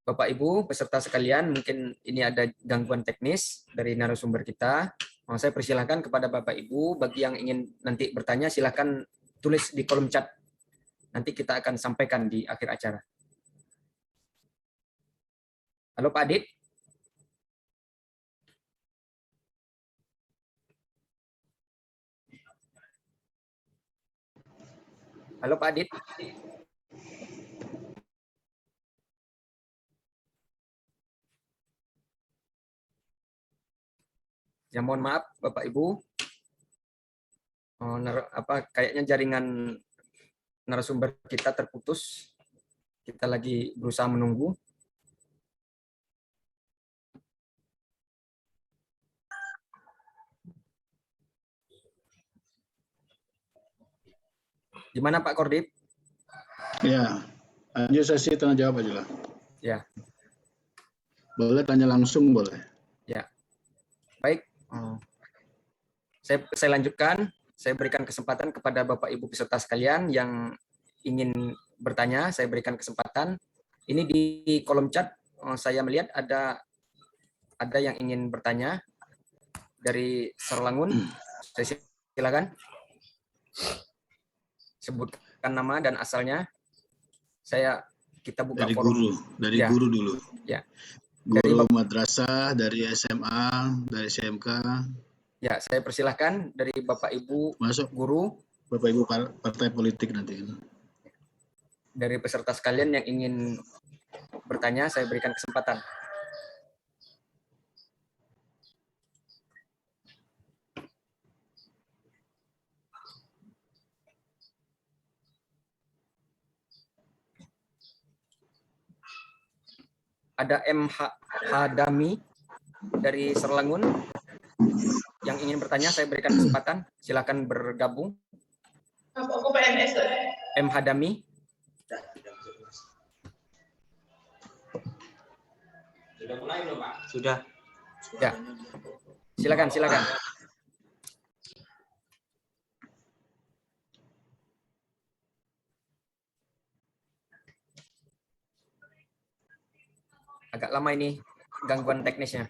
Bapak Ibu peserta sekalian, mungkin ini ada gangguan teknis dari narasumber kita. Saya persilahkan kepada Bapak Ibu, bagi yang ingin nanti bertanya silakan tulis di kolom chat. Nanti kita akan sampaikan di akhir acara. Halo Pak Adit. Halo Pak Adit. Ya, mohon maaf Bapak Ibu. Kayaknya jaringan narasumber kita terputus. Kita lagi berusaha menunggu. Gimana Pak Kordip? Ya, lanjut sesi tanya jawab aja lah. Ya, Boleh tanya langsung, boleh. ya. Baik. Saya lanjutkan. Saya berikan kesempatan kepada Bapak Ibu peserta sekalian yang ingin bertanya. Saya berikan kesempatan. Ini di kolom chat saya melihat ada yang ingin bertanya dari Serlangun. Saya silakan. Sebutkan nama dan asalnya. Kita buka Dari forum. dari Ya. guru dulu. Ya. Guru madrasah, dari SMA, dari SMK. Ya, saya persilahkan dari Bapak Ibu Masuk guru, Bapak Ibu partai politik nanti. dari peserta sekalian yang ingin bertanya, saya berikan kesempatan. Ada MH Hadami dari Serlangun yang ingin bertanya, saya berikan kesempatan. Silakan bergabung. M Hadami. Sudah mulai belum, Pak? Sudah. Ya. Silakan. Agak lama ini gangguan teknisnya.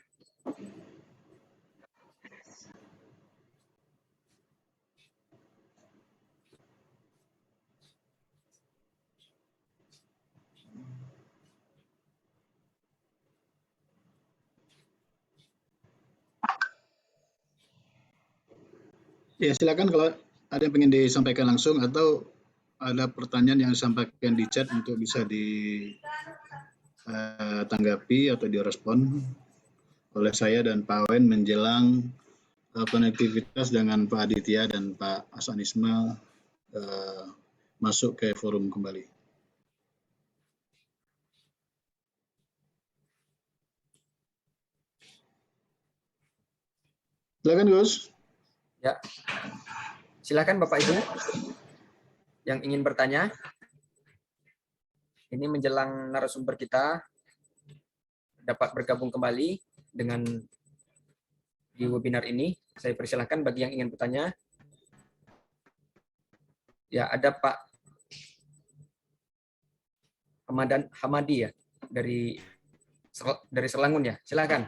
Ya, silakan kalau ada yang ingin disampaikan langsung atau ada pertanyaan yang disampaikan di chat untuk bisa ditanggapi atau direspon oleh saya dan Pak Wen menjelang konektivitas dengan Pak Aditya dan Pak Asanisma masuk ke forum kembali. Silakan Gus. Ya. Silakan Bapak Ibu yang ingin bertanya. Ini menjelang narasumber kita dapat bergabung kembali dengan di webinar ini. Saya persilahkan bagi yang ingin bertanya. Ya, ada Pak Hamadi ya dari Serlangun ya. Silakan.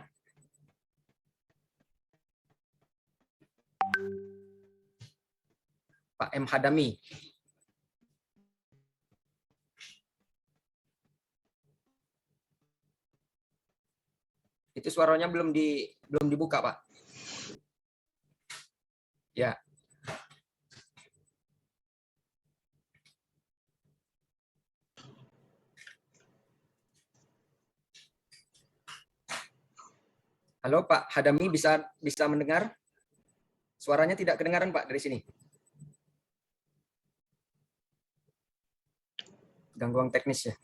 Pak M Hadami. Itu suaranya belum dibuka, Pak. Ya. Halo Pak Hadami, bisa mendengar? Suaranya tidak kedengaran Pak dari sini. Gangguan teknis ya.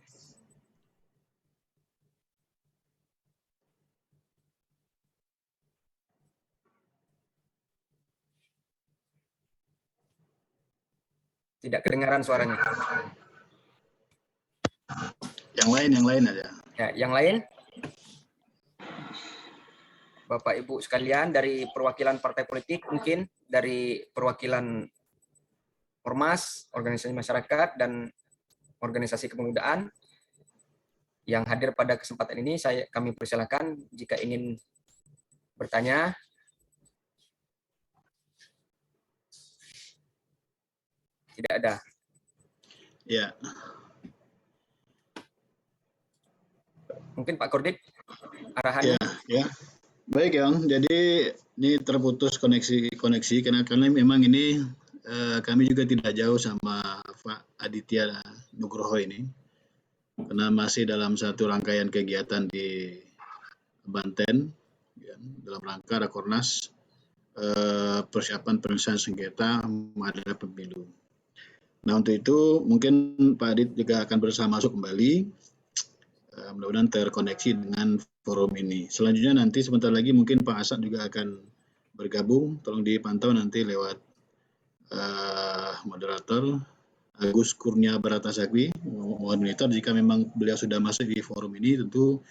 Tidak kedengaran suaranya. Yang lain aja. Ya, yang lain? Bapak Ibu sekalian dari perwakilan partai politik, mungkin dari perwakilan ormas, organisasi masyarakat, dan organisasi kepemudaan yang hadir pada kesempatan ini, kami persilakan jika ingin bertanya. Tidak ada. Ya. Mungkin Pak Kordip, arahannya. Ya. Baik Yang, jadi ini terputus koneksi karena memang ini kami juga tidak jauh sama Pak Aditya Nugroho ini, karena masih dalam satu rangkaian kegiatan di Banten ya, dalam rangka Rakornas persiapan penyelesaian sengketa menghadapi pemilu. Nah, untuk itu mungkin Pak Adit juga akan berusaha masuk kembali. Mudah-mudahan terkoneksi dengan forum ini. Selanjutnya nanti sebentar lagi mungkin Pak Asad juga akan bergabung. Tolong dipantau nanti lewat moderator Agus Kurnia Baratasakti, moderator. Jika memang beliau sudah masuk di forum ini, tentu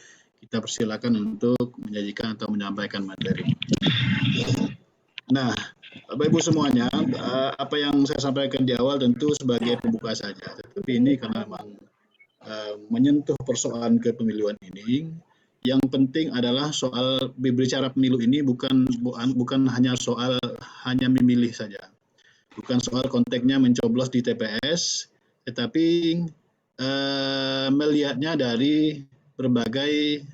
kita persilakan untuk menyajikan atau menyampaikan materi. Nah, Bapak Ibu semuanya, apa yang saya sampaikan di awal tentu sebagai pembuka saja. Tetapi ini karena memang menyentuh persoalan kepemiluan ini, yang penting adalah soal berbicara pemilu ini bukan hanya soal hanya memilih saja, bukan soal konteksnya mencoblos di TPS, tetapi melihatnya dari berbagai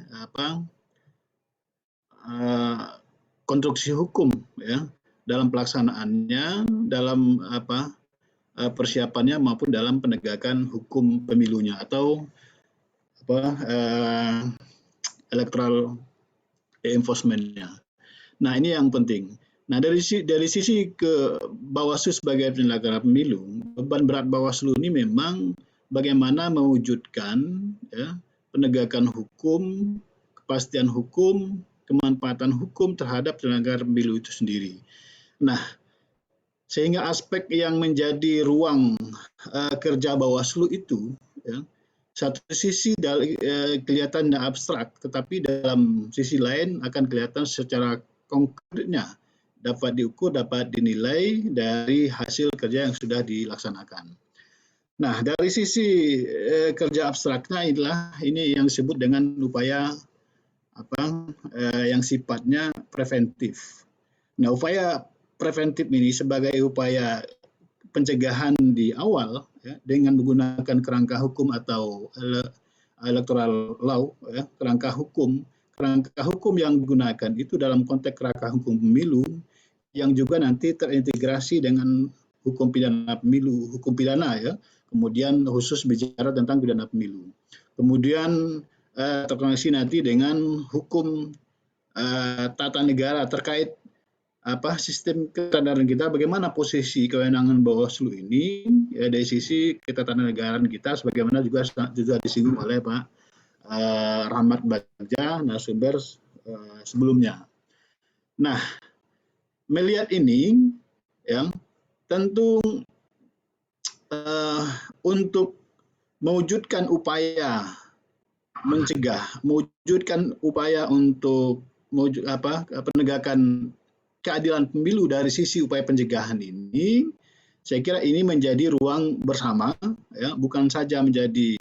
konstruksi hukum, ya, dalam pelaksanaannya, dalam persiapannya maupun dalam penegakan hukum pemilunya atau electoral enforcement-nya. Nah, ini yang penting. Nah, dari sisi ke Bawaslu sebagai penyelenggara pemilu, beban berat Bawaslu ini memang bagaimana mewujudkan, ya, penegakan hukum, kepastian hukum, kemanfaatan hukum terhadap penyelenggara pemilu itu sendiri. Nah, sehingga aspek yang menjadi ruang kerja Bawaslu itu, ya, satu sisi kelihatan abstrak, tetapi dalam sisi lain akan kelihatan secara konkretnya, dapat diukur, dapat dinilai dari hasil kerja yang sudah dilaksanakan. Nah, dari sisi kerja abstraknya ini yang disebut dengan upaya yang sifatnya preventif. Nah, upaya preventif ini sebagai upaya pencegahan di awal, ya, dengan menggunakan kerangka hukum atau electoral law, ya, kerangka hukum yang digunakan itu dalam konteks kerangka hukum pemilu yang juga nanti terintegrasi dengan hukum pidana pemilu, hukum pidana, ya, kemudian khusus bicara tentang pidana pemilu, kemudian terkoneksi nanti dengan hukum tata negara terkait sistem ketatanegaraan kita, bagaimana posisi kewenangan Bawaslu ini, ya, dari sisi ketatanegaraan kita, sebagaimana juga disinggung oleh Pak Rahmat Bagja, narasumber sebelumnya. Nah, melihat ini, ya, tentu untuk mewujudkan upaya mencegah, mewujudkan upaya untuk penegakan keadilan pemilu dari sisi upaya pencegahan ini, saya kira ini menjadi ruang bersama, ya, bukan saja menjadi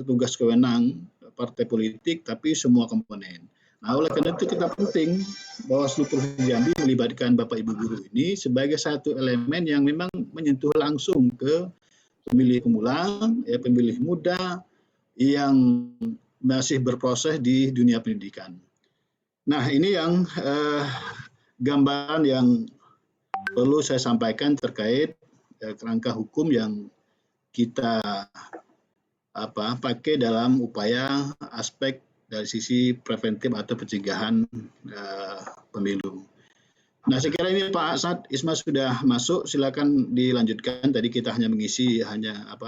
tugas kewenang partai politik, tapi semua komponen. Nah, oleh karena itu kita penting Bawaslu Provinsi Jambi melibatkan Bapak Ibu guru ini sebagai satu elemen yang memang menyentuh langsung ke pemilih pemula, ya, pemilih muda yang masih berproses di dunia pendidikan. Nah, ini yang gambaran yang perlu saya sampaikan terkait kerangka hukum yang kita pakai dalam upaya aspek dari sisi preventif atau pencegahan pemilu. Nah, saya kira ini Pak Asad Isma sudah masuk, silakan dilanjutkan. Tadi kita hanya mengisi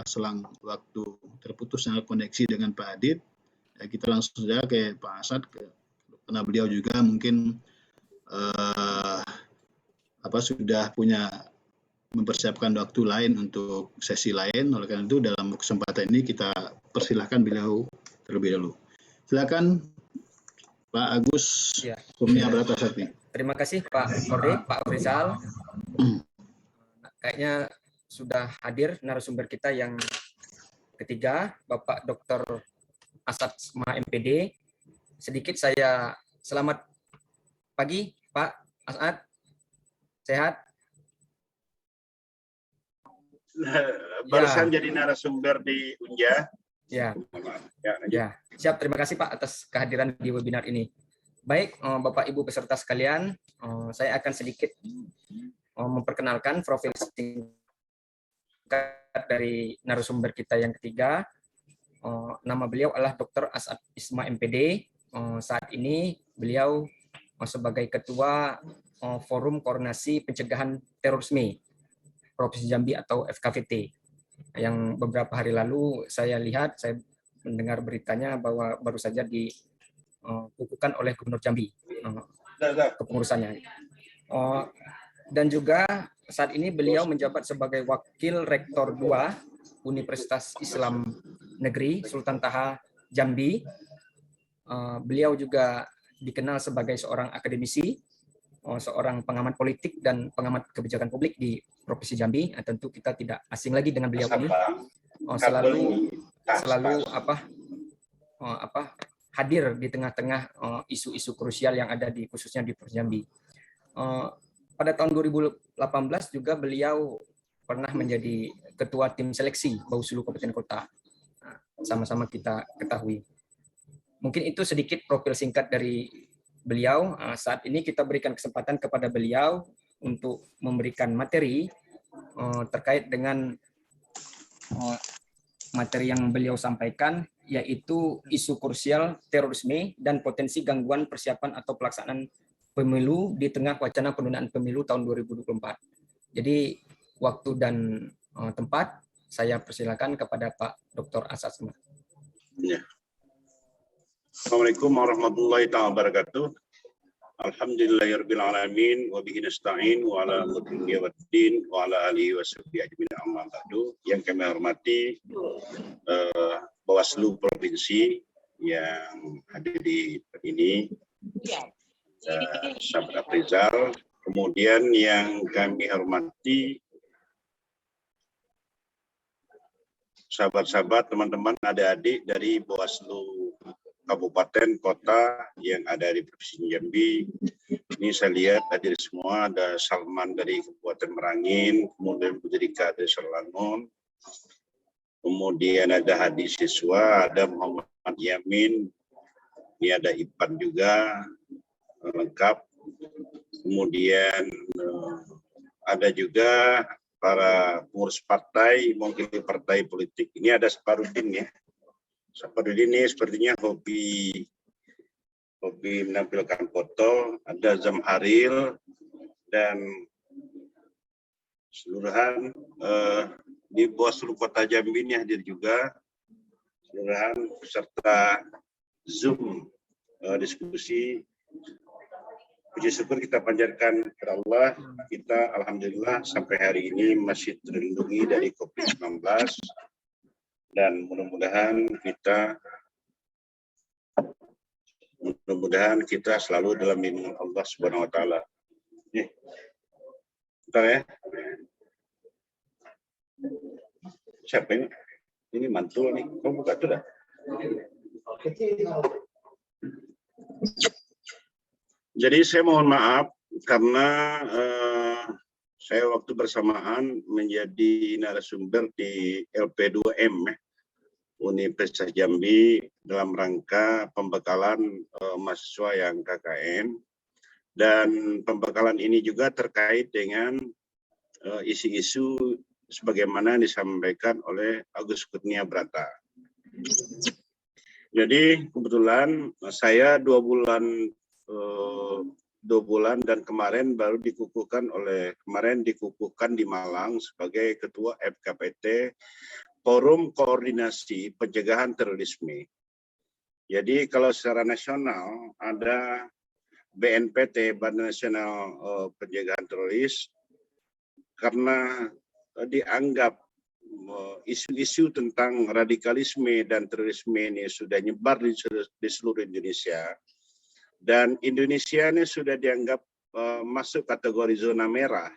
selang waktu terputusnya koneksi dengan Pak Adit. Ya, kita langsung saja ke Pak Asad, karena beliau juga mungkin sudah punya mempersiapkan waktu lain untuk sesi lain. Oleh karena itu dalam kesempatan ini kita persilahkan beliau terlebih dahulu. Silakan Pak Agus Kurnia Baratasakti. Terima kasih Pak Korde, Pak Rizal. Kayaknya sudah hadir narasumber kita yang ketiga, Bapak Dr. Asad Isma MPD. Sedikit saya selamat pagi Pak Asad, sehat? Barusan jadi narasumber di Unja. Ya, siap. Terima kasih Pak atas kehadiran di webinar ini. Baik, Bapak Ibu peserta sekalian, saya akan sedikit memperkenalkan profil singkat dari narasumber kita yang ketiga. Nama beliau adalah Dr. Asad Isma MPD. Saat ini beliau sebagai Ketua Forum Koordinasi Pencegahan Terorisme. Provinsi Jambi atau FKVT. Yang beberapa hari lalu saya mendengar beritanya bahwa baru saja dikukuhkan oleh Gubernur Jambi kepengurusannya. Dan juga saat ini beliau menjabat sebagai Wakil Rektor 2 Universitas Islam Negeri Sultan Taha Jambi. Beliau juga dikenal sebagai seorang akademisi, seorang pengamat politik dan pengamat kebijakan publik di Provinsi Jambi. Tentu kita tidak asing lagi dengan beliau ini. Selalu hadir di tengah-tengah isu-isu krusial yang ada khususnya di Provinsi Jambi. Pada tahun 2018 juga beliau pernah menjadi ketua tim seleksi Bawaslu Kabupaten Kota. Sama-sama kita ketahui. Mungkin itu sedikit profil singkat dari beliau. Saat ini kita berikan kesempatan kepada beliau untuk memberikan materi terkait dengan materi yang beliau sampaikan, yaitu isu krusial terorisme dan potensi gangguan persiapan atau pelaksanaan pemilu di tengah wacana penundaan pemilu tahun 2024. Jadi waktu dan tempat saya persilakan kepada Pak Dr. Asad Semar. Ya. Assalamualaikum warahmatullahi wabarakatuh. Alhamdulillahirabbil alamin wa bihi nasta'in wa ala umuri waddin wa ala alihi washabbihi ajmain amma ba'du. Yang kami hormati Bawaslu Provinsi yang hadir di ini, Sahabat Afrizal, kemudian yang kami hormati sahabat-sahabat, teman-teman, adik-adik dari Bawaslu Kabupaten, Kota yang ada di Provinsi Jambi. Ini saya lihat hadir semua, ada Salman dari Kabupaten Merangin, kemudian Budrika dari Selangor, kemudian ada Hadi Siswa, ada Muhammad Yamin, ini ada Ipan juga, lengkap. Kemudian ada juga para pengurus partai, mewakili partai politik. Ini ada Saparudin ya. Saparudin ini sepertinya hobi menampilkan foto. Ada Zamharil dan seluruhan di Bawaslu Kota Jambi ini hadir juga. Seluruhan peserta Zoom diskusi. Puji syukur kita panjatkan kepada Allah, kita alhamdulillah sampai hari ini masih terlindungi dari COVID-19 dan mudah-mudahan kita selalu dalam lindungan Allah Subhanahu wa taala. Nih. Bentar ya. Siapa ini? Ini mantul nih. Kau buka tuh dah. Jadi saya mohon maaf karena saya waktu bersamaan menjadi narasumber di LP2M Universitas Jambi dalam rangka pembekalan mahasiswa yang KKN, dan pembekalan ini juga terkait dengan isu-isu sebagaimana disampaikan oleh Agus Kurnia Brata. Jadi kebetulan saya 2 bulan dan kemarin baru dikukuhkan di Malang sebagai Ketua FKPT Forum Koordinasi Pencegahan Terorisme. Jadi kalau secara nasional ada BNPT, Badan Nasional Pencegahan Teroris, karena dianggap isu-isu tentang radikalisme dan terorisme ini sudah nyebar di seluruh Indonesia, dan Indonesia ini sudah dianggap masuk kategori zona merah,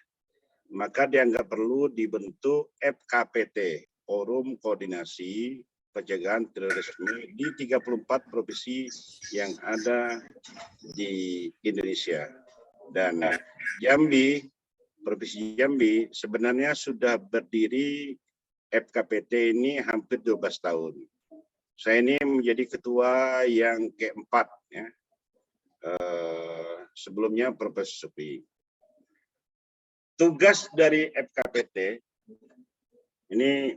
maka dianggap perlu dibentuk FKPT, Forum Koordinasi Pencegahan Terorisme di 34 provinsi yang ada di Indonesia. Dan Jambi, Provinsi Jambi sebenarnya sudah berdiri FKPT ini hampir 12 tahun. Saya ini menjadi ketua yang keempat ya. Sebelumnya Profesor Supi. Tugas dari FKPT ini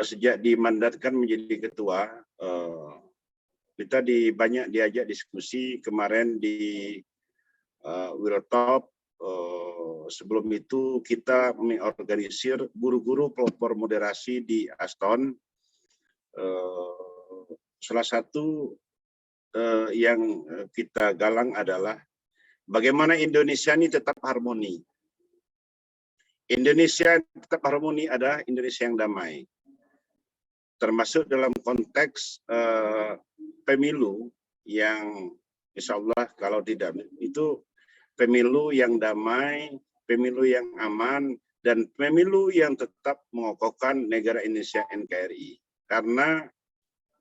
sejak dimandatkan menjadi ketua, kita banyak diajak diskusi. Kemarin di Wirotop sebelum itu kita mengorganisir guru-guru pelopor moderasi di Aston. Salah satu yang kita galang adalah bagaimana Indonesia ini tetap harmoni. Indonesia tetap harmoni adalah Indonesia yang damai. Termasuk dalam konteks pemilu yang insya Allah kalau tidak itu pemilu yang damai, pemilu yang aman, dan pemilu yang tetap mengokohkan negara Indonesia NKRI. Karena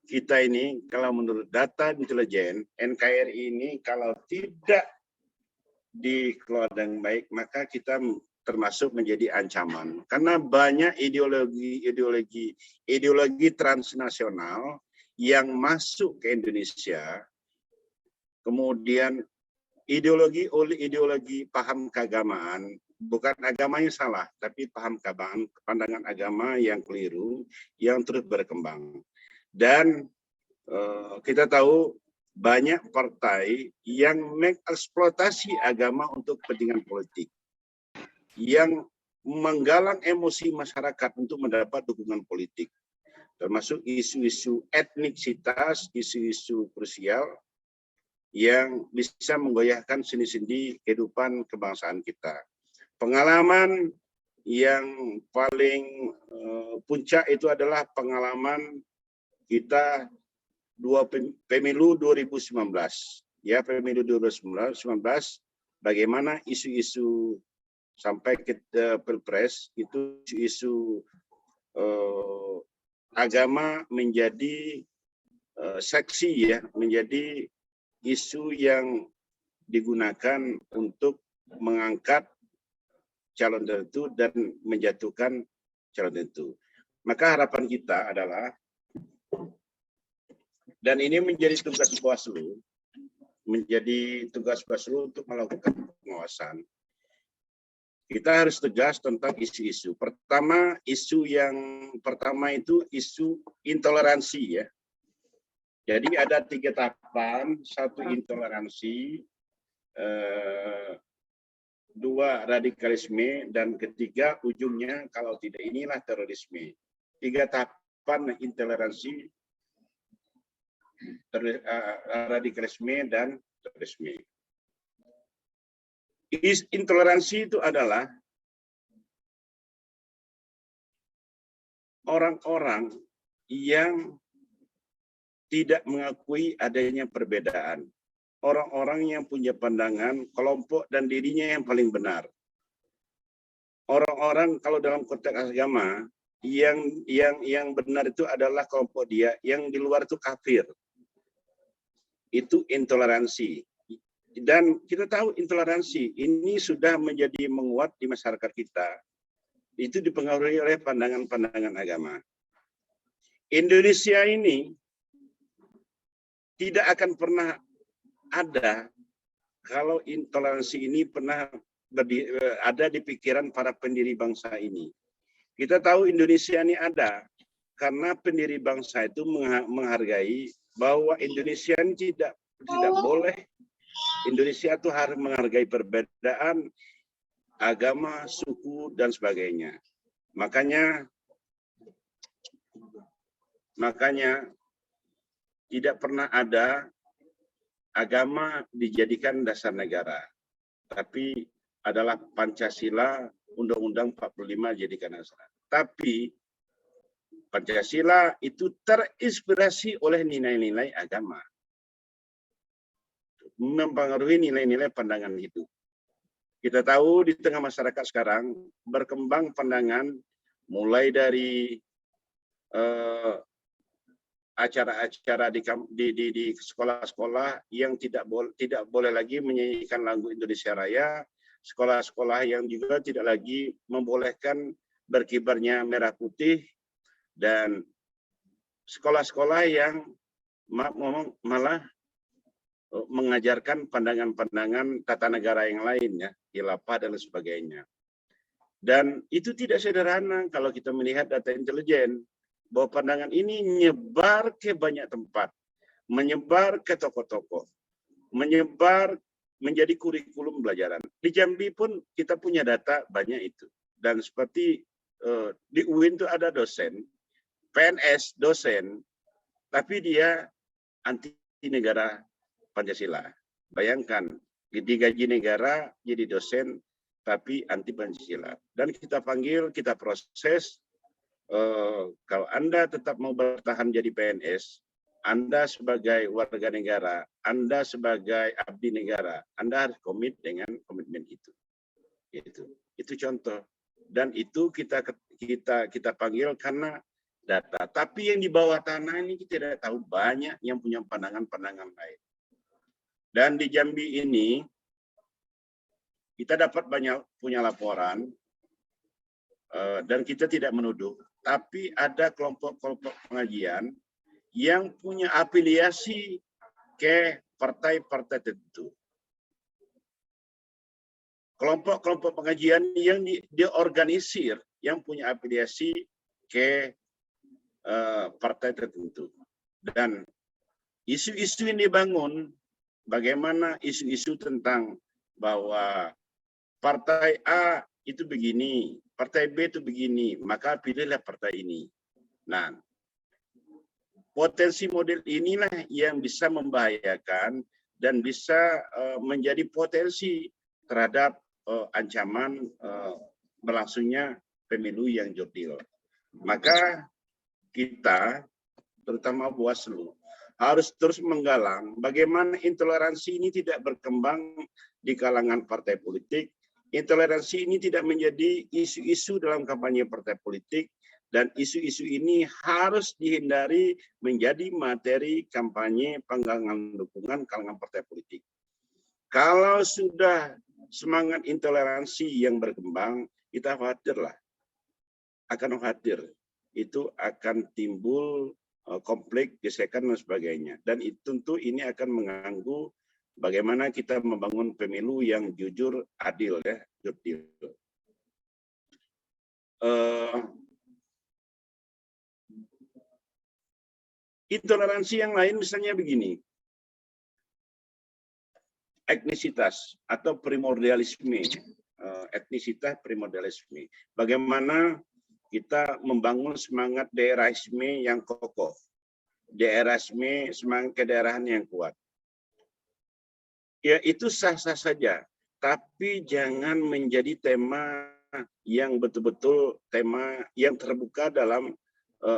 kita ini kalau menurut data intelijen, NKRI ini kalau tidak dikelola dengan baik, maka kita termasuk menjadi ancaman. Karena banyak ideologi transnasional yang masuk ke Indonesia, kemudian ideologi paham keagamaan, bukan agamanya salah, tapi paham keagamaan, pandangan agama yang keliru, yang terus berkembang. Dan kita tahu banyak partai yang mengeksploitasi agama untuk kepentingan politik, yang menggalang emosi masyarakat untuk mendapat dukungan politik, termasuk isu-isu etnisitas, isu-isu krusial yang bisa menggoyahkan sendi-sendi kehidupan kebangsaan kita. Pengalaman yang paling puncak itu adalah pengalaman kita pemilu 2019. Ya, pemilu 2019 bagaimana isu-isu sampai ke Pilpres itu isu agama menjadi seksi ya, menjadi isu yang digunakan untuk mengangkat calon tertentu dan menjatuhkan calon tertentu. Maka harapan kita adalah, dan ini menjadi tugas Bawaslu, untuk melakukan pengawasan. Kita harus tegas tentang isu-isu. Isu yang pertama itu isu intoleransi ya. Jadi ada 3 tahapan, 1 intoleransi, 2 radikalisme, dan ketiga ujungnya kalau tidak inilah terorisme. 3 tahapan intoleransi, radikalisme, dan terorisme. Intoleransi itu adalah orang-orang yang tidak mengakui adanya perbedaan. Orang-orang yang punya pandangan kelompok dan dirinya yang paling benar. Orang-orang kalau dalam konteks agama yang benar itu adalah kelompok dia, yang di luar itu kafir. Itu intoleransi. Dan kita tahu intoleransi ini sudah menjadi menguat di masyarakat kita. Itu dipengaruhi oleh pandangan-pandangan agama. Indonesia ini tidak akan pernah ada kalau intoleransi ini pernah ada di pikiran para pendiri bangsa ini. Kita tahu Indonesia ini ada karena pendiri bangsa itu menghargai bahwa Indonesia ini tidak boleh, Indonesia itu harus menghargai perbedaan agama, suku, dan sebagainya. Makanya tidak pernah ada agama dijadikan dasar negara, tapi adalah Pancasila, Undang-Undang 45 jadikan dasar. Tapi Pancasila itu terinspirasi oleh nilai-nilai agama, mempengaruhi nilai-nilai pandangan hidup. Kita tahu di tengah masyarakat sekarang berkembang pandangan mulai dari acara-acara di sekolah-sekolah yang tidak boleh lagi menyanyikan lagu Indonesia Raya, sekolah-sekolah yang juga tidak lagi membolehkan berkibarnya merah putih, dan sekolah-sekolah yang malah mengajarkan pandangan-pandangan tata negara yang lain ya, khilafah dan sebagainya. Dan itu tidak sederhana kalau kita melihat data intelijen, bahwa pandangan ini menyebar ke banyak tempat, menyebar ke tokoh-tokoh, menyebar menjadi kurikulum pembelajaran. Di Jambi pun kita punya data banyak itu. Dan seperti di UIN itu ada dosen, PNS dosen, tapi dia anti negara Pancasila. Bayangkan, digaji negara jadi dosen, tapi anti Pancasila. Dan kita panggil, kita proses, kalau Anda tetap mau bertahan jadi PNS, Anda sebagai warga negara, Anda sebagai abdi negara, Anda harus komit dengan komitmen itu. Itu contoh. Dan itu kita panggil karena data. Tapi yang di bawah tanah ini kita tidak tahu, banyak yang punya pandangan-pandangan lain. Dan di Jambi ini kita dapat banyak punya laporan dan kita tidak menuduh, tapi ada kelompok-kelompok pengajian yang punya afiliasi ke partai-partai tertentu. Kelompok-kelompok pengajian yang diorganisir yang punya afiliasi ke partai tertentu. Dan isu-isu yang dibangun, bagaimana isu-isu tentang bahwa partai A itu begini, partai B itu begini, maka pilihlah partai ini. Nah, potensi model inilah yang bisa membahayakan dan bisa menjadi potensi terhadap ancaman berlangsungnya pemilu yang jurdil. Maka kita, terutama Bawaslu, harus terus menggalang bagaimana intoleransi ini tidak berkembang di kalangan partai politik. Intoleransi ini tidak menjadi isu-isu dalam kampanye partai politik, dan isu-isu ini harus dihindari menjadi materi kampanye penggalangan dukungan kalangan partai politik. Kalau sudah semangat intoleransi yang berkembang, kita khawatirlah, akan khawatir itu akan timbul konflik, gesekan dan sebagainya. Dan itu tentu ini akan mengganggu bagaimana kita membangun pemilu yang jujur, adil, ya, jurdil. Intoleransi yang lain misalnya begini, etnisitas atau primordialisme, etnisitas primordialisme. Bagaimana kita membangun semangat daerahisme yang kokoh, daerahisme, semangat kedaerahan yang kuat. Ya, itu sah-sah saja, tapi jangan menjadi tema yang betul-betul tema yang terbuka dalam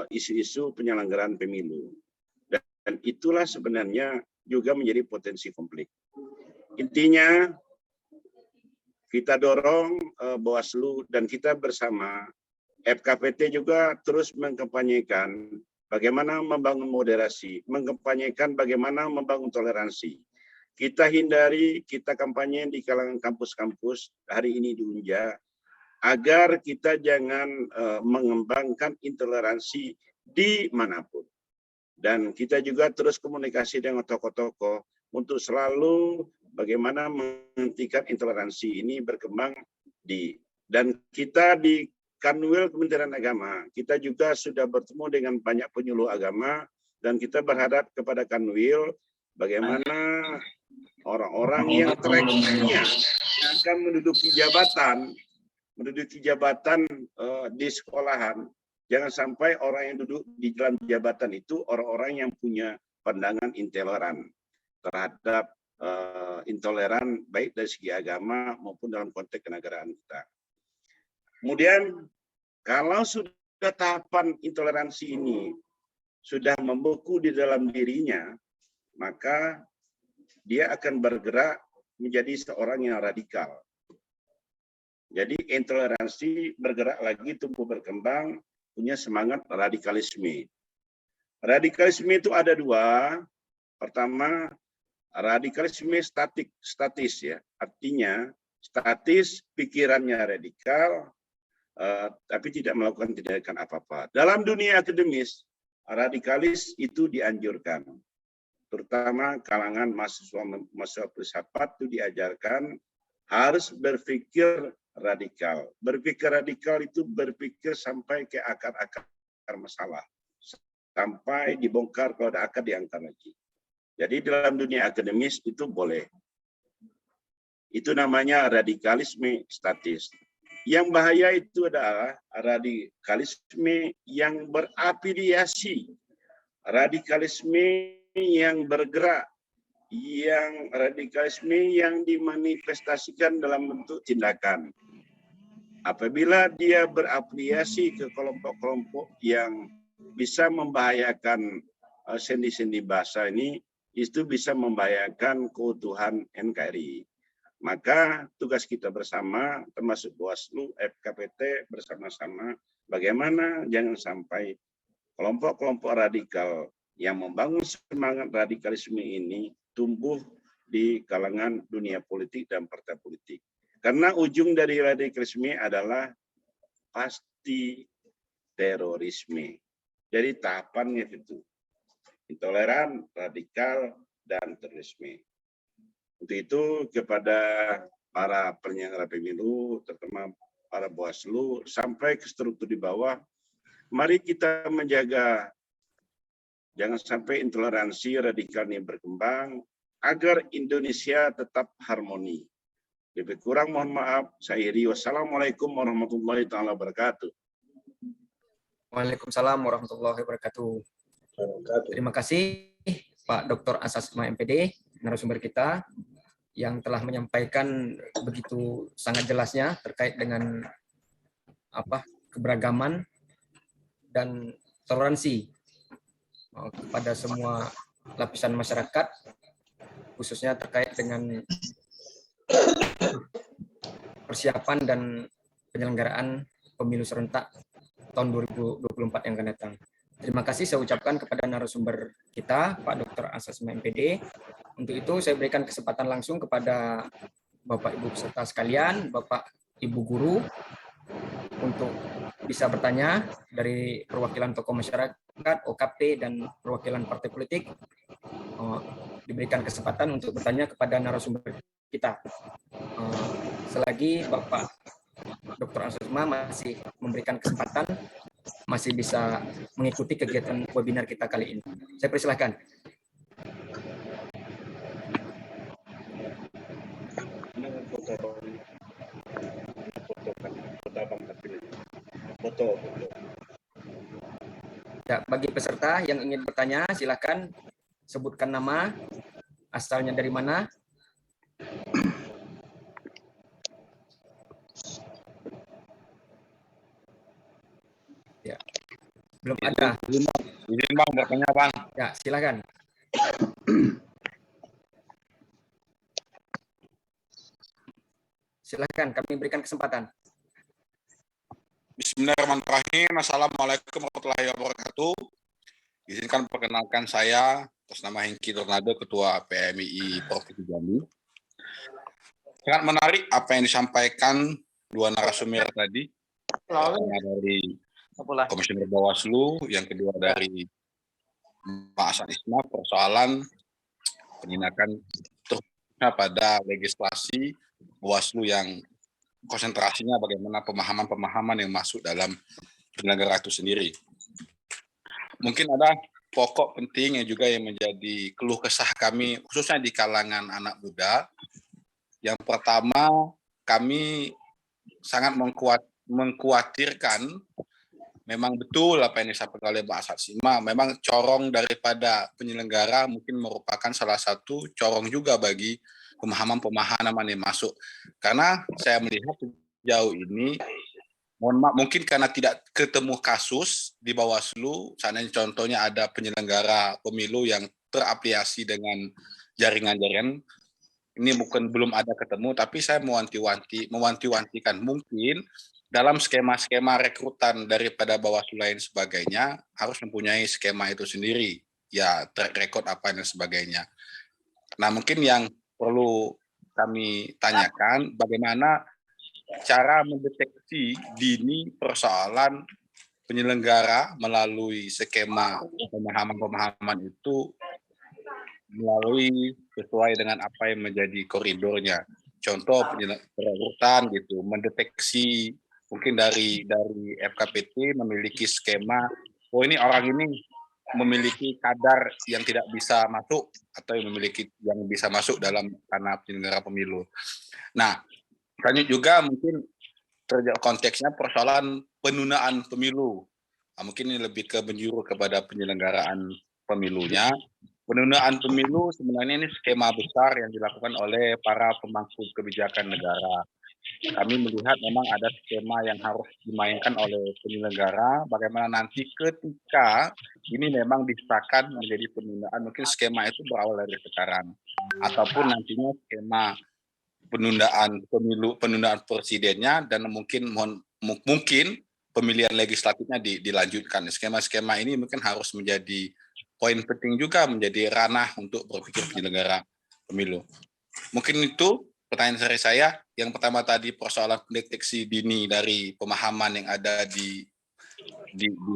isu-isu penyelenggaraan pemilu. Dan itulah sebenarnya juga menjadi potensi konflik. Intinya, kita dorong Bawaslu dan kita bersama FKPT juga terus mengkampanyekan bagaimana membangun moderasi, mengkampanyekan bagaimana membangun toleransi. Kita hindari, kita kampanye di kalangan kampus-kampus hari ini di Unja, agar kita jangan mengembangkan intoleransi di manapun. Dan kita juga terus komunikasi dengan tokoh-tokoh untuk selalu bagaimana menghentikan intoleransi ini berkembang dan kita di Kanwil Kementerian Agama, kita juga sudah bertemu dengan banyak penyuluh agama dan kita berharap kepada Kanwil bagaimana orang-orang yang tracknya akan menduduki jabatan di sekolahan. Jangan sampai orang yang duduk di dalam jabatan itu orang-orang yang punya pandangan intoleran terhadap intoleran baik dari segi agama maupun dalam konteks kenegaraan kita. Kemudian kalau sudah tahapan intoleransi ini sudah membeku di dalam dirinya, maka dia akan bergerak menjadi seorang yang radikal. Jadi intoleransi bergerak lagi, tumbuh berkembang, punya semangat radikalisme. Radikalisme itu ada dua. Pertama, radikalisme statis ya. Artinya statis, pikirannya radikal, tapi tidak melakukan tindakan apa-apa. Dalam dunia akademis, radikalis itu dianjurkan. Terutama kalangan mahasiswa filsafat itu diajarkan harus berpikir radikal. Berpikir radikal itu berpikir sampai ke akar-akar masalah. Sampai dibongkar, kalau ada akar diangkat lagi. Jadi dalam dunia akademis itu boleh. Itu namanya radikalisme statis. Yang bahaya itu adalah radikalisme yang berafiliasi, radikalisme yang bergerak, yang radikalisme yang dimanifestasikan dalam bentuk tindakan. Apabila dia berafiliasi ke kelompok-kelompok yang bisa membahayakan sendi-sendi bahasa ini, itu bisa membahayakan keutuhan NKRI. Maka tugas kita bersama, termasuk Bawaslu, FKPT bersama-sama, bagaimana jangan sampai kelompok-kelompok radikal yang membangun semangat radikalisme ini tumbuh di kalangan dunia politik dan partai politik. Karena ujung dari radikalisme adalah pasti terorisme. Jadi tahapannya itu intoleran, radikal, dan terorisme. Untuk itu kepada para penyelenggara pemilu, terutama para Bawaslu, sampai ke struktur di bawah, mari kita menjaga jangan sampai intoleransi radikal ini berkembang agar Indonesia tetap harmoni. Lebih kurang mohon maaf, saya iri. Wassalamualaikum warahmatullahi wabarakatuh. Waalaikumsalam warahmatullahi wabarakatuh. Terima kasih Pak Dr. Asasma MPD, narasumber kita, yang telah menyampaikan begitu sangat jelasnya terkait dengan keberagaman dan toleransi kepada semua lapisan masyarakat, khususnya terkait dengan persiapan dan penyelenggaraan pemilu serentak tahun 2024 yang akan datang. Terima kasih saya ucapkan kepada narasumber kita, Pak Dr. Asasma MPD. Untuk itu saya berikan kesempatan langsung kepada Bapak Ibu peserta sekalian, Bapak Ibu guru, untuk bisa bertanya dari perwakilan tokoh masyarakat, OKP, dan perwakilan partai politik. Diberikan kesempatan untuk bertanya kepada narasumber kita. Selagi Bapak Dr. Asasma masih memberikan kesempatan, masih bisa mengikuti kegiatan webinar kita kali ini. Saya persilahkan. Ya, bagi peserta yang ingin bertanya, silakan sebutkan nama, asalnya dari mana. Ya, belum ada. Izin Bang, bertanya Bang. Ya, silakan. Silakan, kami berikan kesempatan. Bismillahirrahmanirrahim. Assalamualaikum warahmatullahi wabarakatuh. Izinkan perkenalkan saya atas nama Hengki Tornado, Ketua PMII Provinsi Jambi. Sangat menarik apa yang disampaikan dua narasumber tadi. Pertama dari Komisioner Bawaslu, yang kedua dari Pak Asasma, persoalan penindakan terusnya pada legislasi Bawaslu yang konsentrasinya bagaimana pemahaman-pemahaman yang masuk dalam penyelenggara itu sendiri. Mungkin ada pokok penting yang juga yang menjadi keluh kesah kami, khususnya di kalangan anak muda. Yang pertama, kami sangat mengkhawatirkan, memang betul apa yang disampaikan oleh Mbak Asasma, memang corong daripada penyelenggara mungkin merupakan salah satu corong juga bagi pemahaman-pemahaman yang masuk. Karena saya melihat sejauh ini, mohon maaf, mungkin karena tidak ketemu kasus di Bawaslu, seandainya contohnya ada penyelenggara pemilu yang terafiliasi dengan jaringan-jaringan, ini belum ada ketemu, tapi saya mewanti-wantikan mungkin dalam skema-skema rekrutan daripada Bawaslu lain sebagainya harus mempunyai skema itu sendiri, ya track record apa dan sebagainya. Nah mungkin yang perlu kami tanyakan bagaimana cara mendeteksi dini persoalan penyelenggara melalui skema pemahaman-pemahaman itu melalui sesuai dengan apa yang menjadi koridornya. Contoh perekrutan gitu, mendeteksi mungkin dari FKPT memiliki skema, oh ini orang ini memiliki kadar yang tidak bisa masuk atau yang bisa masuk dalam tanah penyelenggara pemilu. Nah, selanjutnya juga mungkin konteksnya persoalan penundaan pemilu. Nah, mungkin ini lebih ke menjuru kepada penyelenggaraan pemilunya. Penundaan pemilu sebenarnya ini skema besar yang dilakukan oleh para pemangku kebijakan negara. Kami melihat memang ada skema yang harus dimainkan oleh penyelenggara, bagaimana nanti ketika ini memang disahkan menjadi penundaan, mungkin skema itu berawal dari sekarang. Ataupun nantinya skema penundaan pemilu, penundaan presidennya, dan mungkin pemilihan legislatifnya dilanjutkan. Skema-skema ini mungkin harus menjadi poin penting juga, menjadi ranah untuk berpikir penyelenggara pemilu. Mungkin itu pertanyaan dari saya. Yang pertama tadi persoalan deteksi dini dari pemahaman yang ada di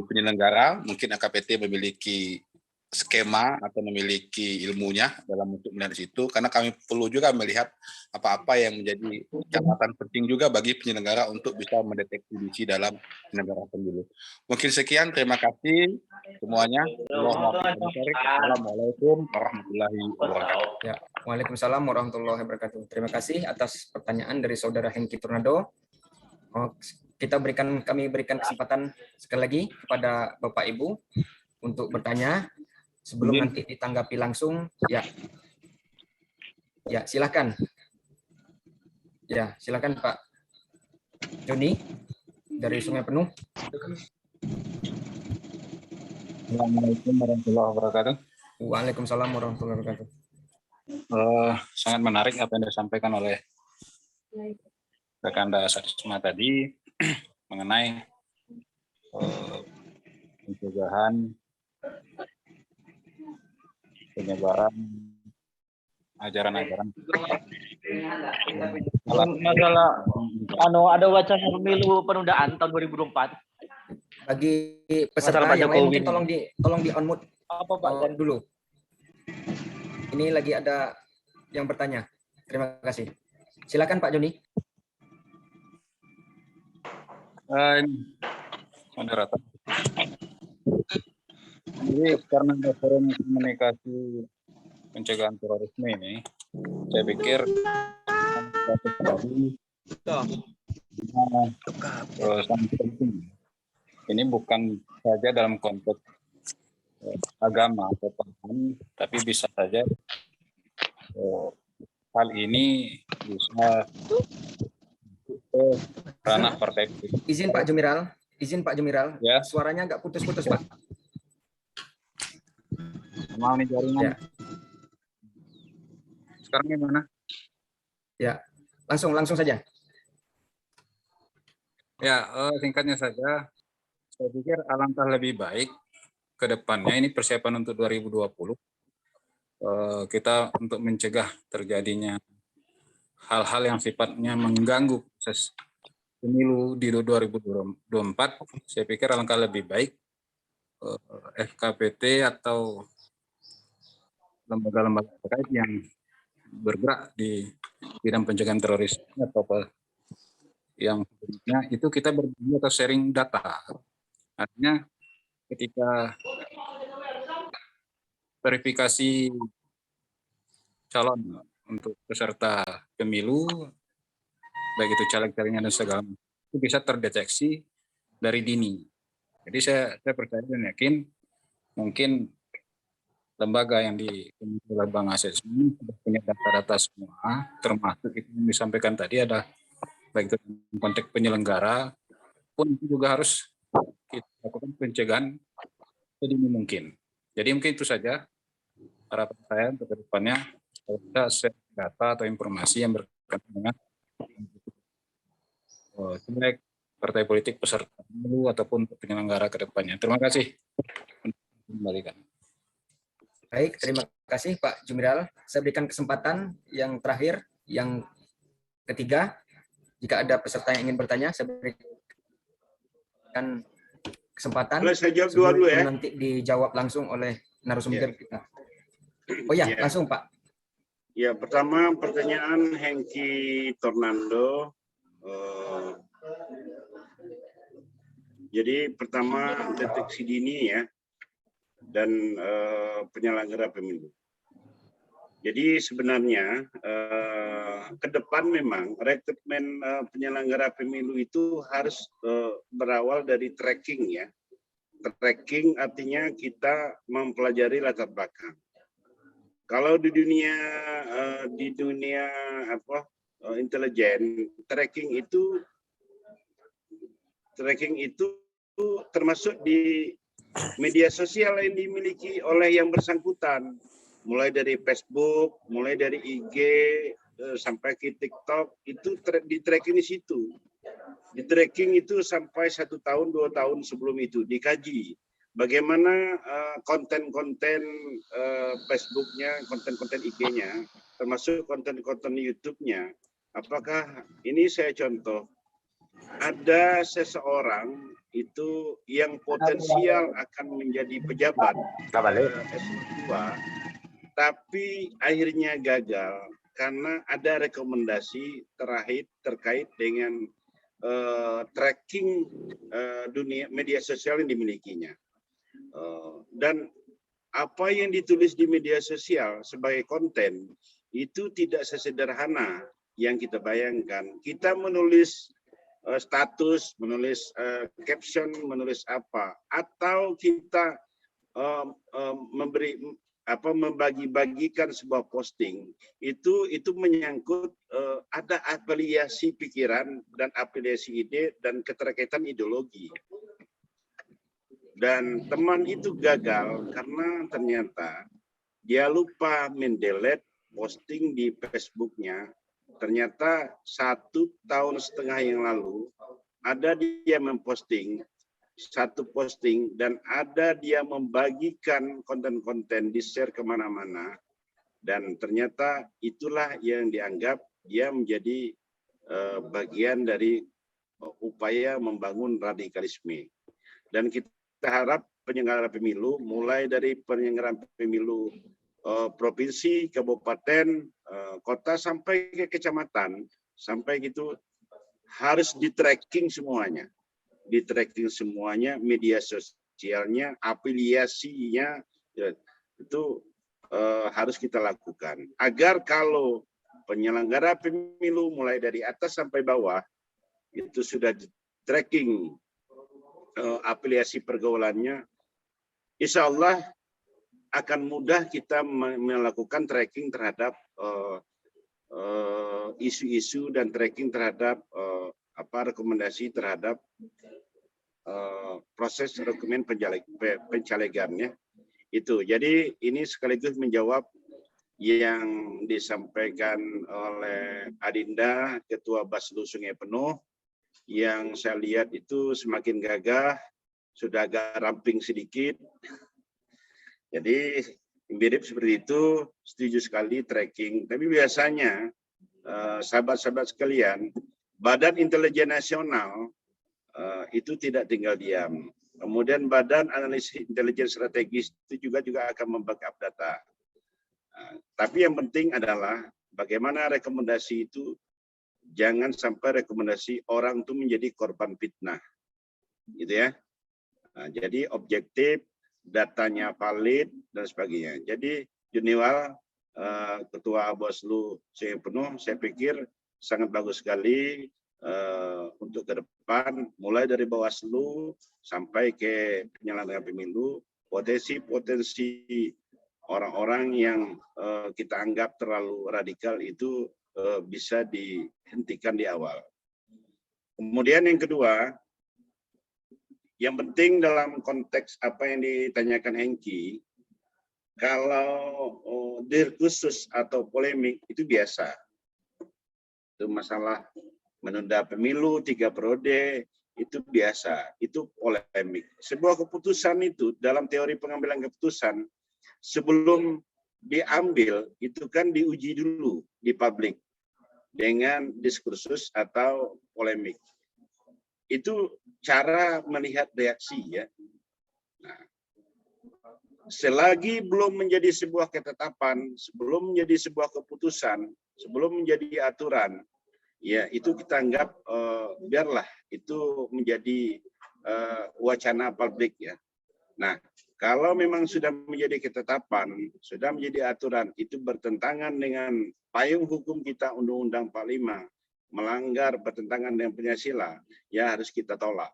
penyelenggara. Mungkin AKPT memiliki skema atau memiliki ilmunya dalam untuk melihat situ, karena kami perlu juga melihat apa-apa yang menjadi catatan penting juga bagi penyelenggara untuk bisa mendeteksi dini dalam penyelenggara pemilu. Mungkin sekian, terima kasih semuanya. Assalamualaikum warahmatullahi wabarakatuh. Ya, Waalaikumsalam warahmatullahi wabarakatuh. Terima kasih atas pertanyaan dari saudara Hengki Tornado. Kami berikan kesempatan sekali lagi kepada Bapak Ibu untuk bertanya. Sebelum nanti ditanggapi langsung, ya silakan. Ya, silakan Pak Joni dari Sungai Penuh. Assalamualaikum warahmatullahi wabarakatuh. Waalaikumsalam warahmatullahi wabarakatuh. Sangat menarik apa yang disampaikan oleh rekan Satisma tadi mengenai pencegahan penyebaran ajaran-ajaran. Masalah ada wacana pemilu penundaan tahun 2024. Bagi peserta yang lain mungkin tolong di on mute dulu. Ini lagi ada yang bertanya. Terima kasih. Silakan Pak Joni. Moderator. Jadi karena ada forum komunikasi pencegahan terorisme ini, saya pikir sangat penting. Ini bukan saja dalam konteks agama atau paham, tapi bisa saja hal ini bisa ke ranah partai. Izin Pak Jumiral, ya. Suaranya agak putus-putus Pak. Mau nih jaringan. Ya. Sekarang gimana? Ya, langsung saja. Ya, singkatnya saja, saya pikir alangkah lebih baik ke depannya, ini persiapan untuk 2020, kita untuk mencegah terjadinya hal-hal yang sifatnya mengganggu proses pemilu di 2024, saya pikir alangkah lebih baik FKPT atau lembaga-lembaga terkait yang bergerak di bidang pencegahan terorisme atau yang sebenarnya itu kita berbagi atau sharing data. Artinya ketika verifikasi calon untuk peserta pemilu, baik itu caleg-calegnya dan segala macam, itu bisa terdeteksi dari dini. Jadi saya percaya dan yakin mungkin lembaga yang dipimpin oleh Bang Ases ini sudah punya data-data semua, termasuk itu yang disampaikan tadi ada baik itu konteks penyelenggara pun itu juga harus kita lakukan pencegahan sedini mungkin. Jadi mungkin itu saja harapan saya untuk kedepannya, kalau kita share data atau informasi yang berkaitan dengan caleg, partai politik, peserta pemilu ataupun penyelenggara kedepannya. Terima kasih. Kembalikan. Baik, terima kasih Pak Jumiral. Saya berikan kesempatan yang terakhir, yang ketiga. Jika ada peserta yang ingin bertanya, saya berikan kesempatan. Boleh saya jawab dua dulu ya. Nanti dijawab langsung oleh narasumber kita. Oh ya, langsung Pak. Ya, pertama pertanyaan Hengki Tornado. Jadi pertama deteksi dini ya. dan penyelenggara pemilu. Jadi sebenarnya ke depan memang rekrutmen penyelenggara pemilu itu harus berawal dari tracking ya. Tracking artinya kita mempelajari latar belakang. Kalau di dunia intelijen, tracking itu termasuk di media sosial yang dimiliki oleh yang bersangkutan, mulai dari Facebook, mulai dari IG sampai ke TikTok, itu di tracking di situ. Di tracking itu sampai 1 tahun, 2 tahun sebelum itu dikaji bagaimana konten-konten Facebooknya, konten-konten IG-nya, termasuk konten-konten YouTube-nya. Apakah ini saya contoh, ada seseorang itu yang potensial akan menjadi pejabat S2, tapi akhirnya gagal karena ada rekomendasi terkait dengan tracking dunia media sosial yang dimilikinya. Dan apa yang ditulis di media sosial sebagai konten itu tidak sesederhana yang kita bayangkan. Kita menulis status, menulis caption, menulis apa, atau kita membagi-bagikan sebuah posting, itu menyangkut ada afiliasi pikiran dan afiliasi ide dan keterkaitan ideologi. Dan teman itu gagal karena ternyata dia lupa mendelete posting di Facebooknya. Ternyata 1,5 tahun yang lalu ada dia memposting satu posting dan ada dia membagikan konten-konten di-share kemana-mana, dan ternyata itulah yang dianggap dia menjadi bagian dari upaya membangun radikalisme. Dan kita harap penyelenggara pemilu, mulai dari penyelenggaraan pemilu provinsi, kabupaten, kota sampai ke kecamatan, sampai gitu harus di-tracking semuanya. Di-tracking semuanya, media sosialnya, afiliasinya, itu harus kita lakukan. Agar kalau penyelenggara pemilu mulai dari atas sampai bawah, itu sudah di-tracking afiliasi pergaulannya, insya Allah akan mudah kita melakukan tracking terhadap isu-isu dan tracking terhadap rekomendasi terhadap proses dokumen pencalegannya itu. Jadi ini sekaligus menjawab yang disampaikan oleh Adinda, Ketua Bawaslu Sungai Penuh, yang saya lihat itu semakin gagah, sudah agak ramping sedikit. Jadi mirip seperti itu, setuju sekali tracking. Tapi biasanya sahabat-sahabat sekalian, Badan Intelijen Nasional itu tidak tinggal diam. Kemudian Badan Analisis Intelijen Strategis itu juga akan membackup data. Tapi yang penting adalah bagaimana rekomendasi itu jangan sampai rekomendasi orang itu menjadi korban fitnah, gitu ya. Nah, jadi objektif, datanya valid dan sebagainya. Jadi Juniwal, Ketua Bawaslu Sungai Penuh, saya pikir sangat bagus sekali untuk ke depan, mulai dari Bawaslu sampai ke penyelenggara pemilu, potensi-potensi orang-orang yang kita anggap terlalu radikal itu bisa dihentikan di awal. Kemudian yang kedua, yang penting dalam konteks apa yang ditanyakan Hengki, kalau diskursus atau polemik itu biasa. Itu masalah menunda pemilu 3 periode, itu biasa, itu polemik. Sebuah keputusan itu dalam teori pengambilan keputusan, sebelum diambil itu kan diuji dulu di publik dengan diskursus atau polemik. Itu cara melihat reaksi ya. Nah, selagi belum menjadi sebuah ketetapan, sebelum menjadi sebuah keputusan, sebelum menjadi aturan, ya itu kita anggap biarlah itu menjadi wacana publik ya. Nah, Kalau memang sudah menjadi ketetapan, sudah menjadi aturan, itu bertentangan dengan payung hukum kita Undang-Undang 45, melanggar bertentangan dengan Pancasila, ya harus kita tolak.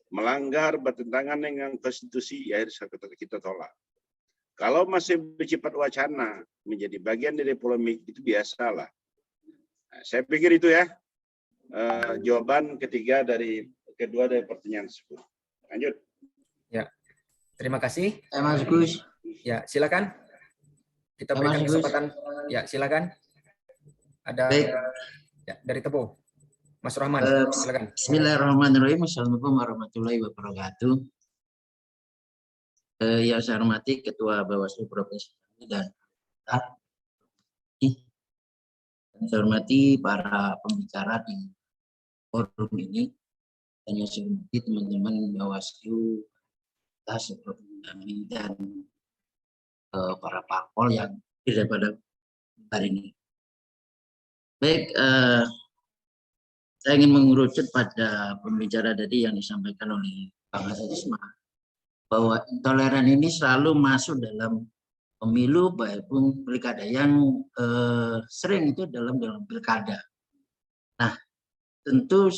Melanggar bertentangan dengan konstitusi, ya harus kita tolak. Kalau masih bersifat wacana, menjadi bagian dari polemik, itu biasalah. Nah, saya pikir itu ya, jawaban kedua dari pertanyaan tersebut. Lanjut. Ya. Terima kasih. Mas Gus. Ya, silakan. Kita berikan kesempatan. Ya, silakan. Ada ya, dari Tebo. Mas Rahman, silakan. Bismillahirrahmanirrahim. Assalamualaikum warahmatullahi wabarakatuh. Yang saya hormati Ketua Bawaslu Provinsi dan saya hormati para pembicara di forum ini. Dan saya hormati teman-teman Bawaslu dan para parpol yang tidak pada hari ini. Baik, saya ingin mengerucut pada pembicara tadi yang disampaikan oleh Bang Hasan Isma, bahwa intoleran ini selalu masuk dalam pemilu maupun pilkada, yang sering itu dalam pilkada. Nah, tentu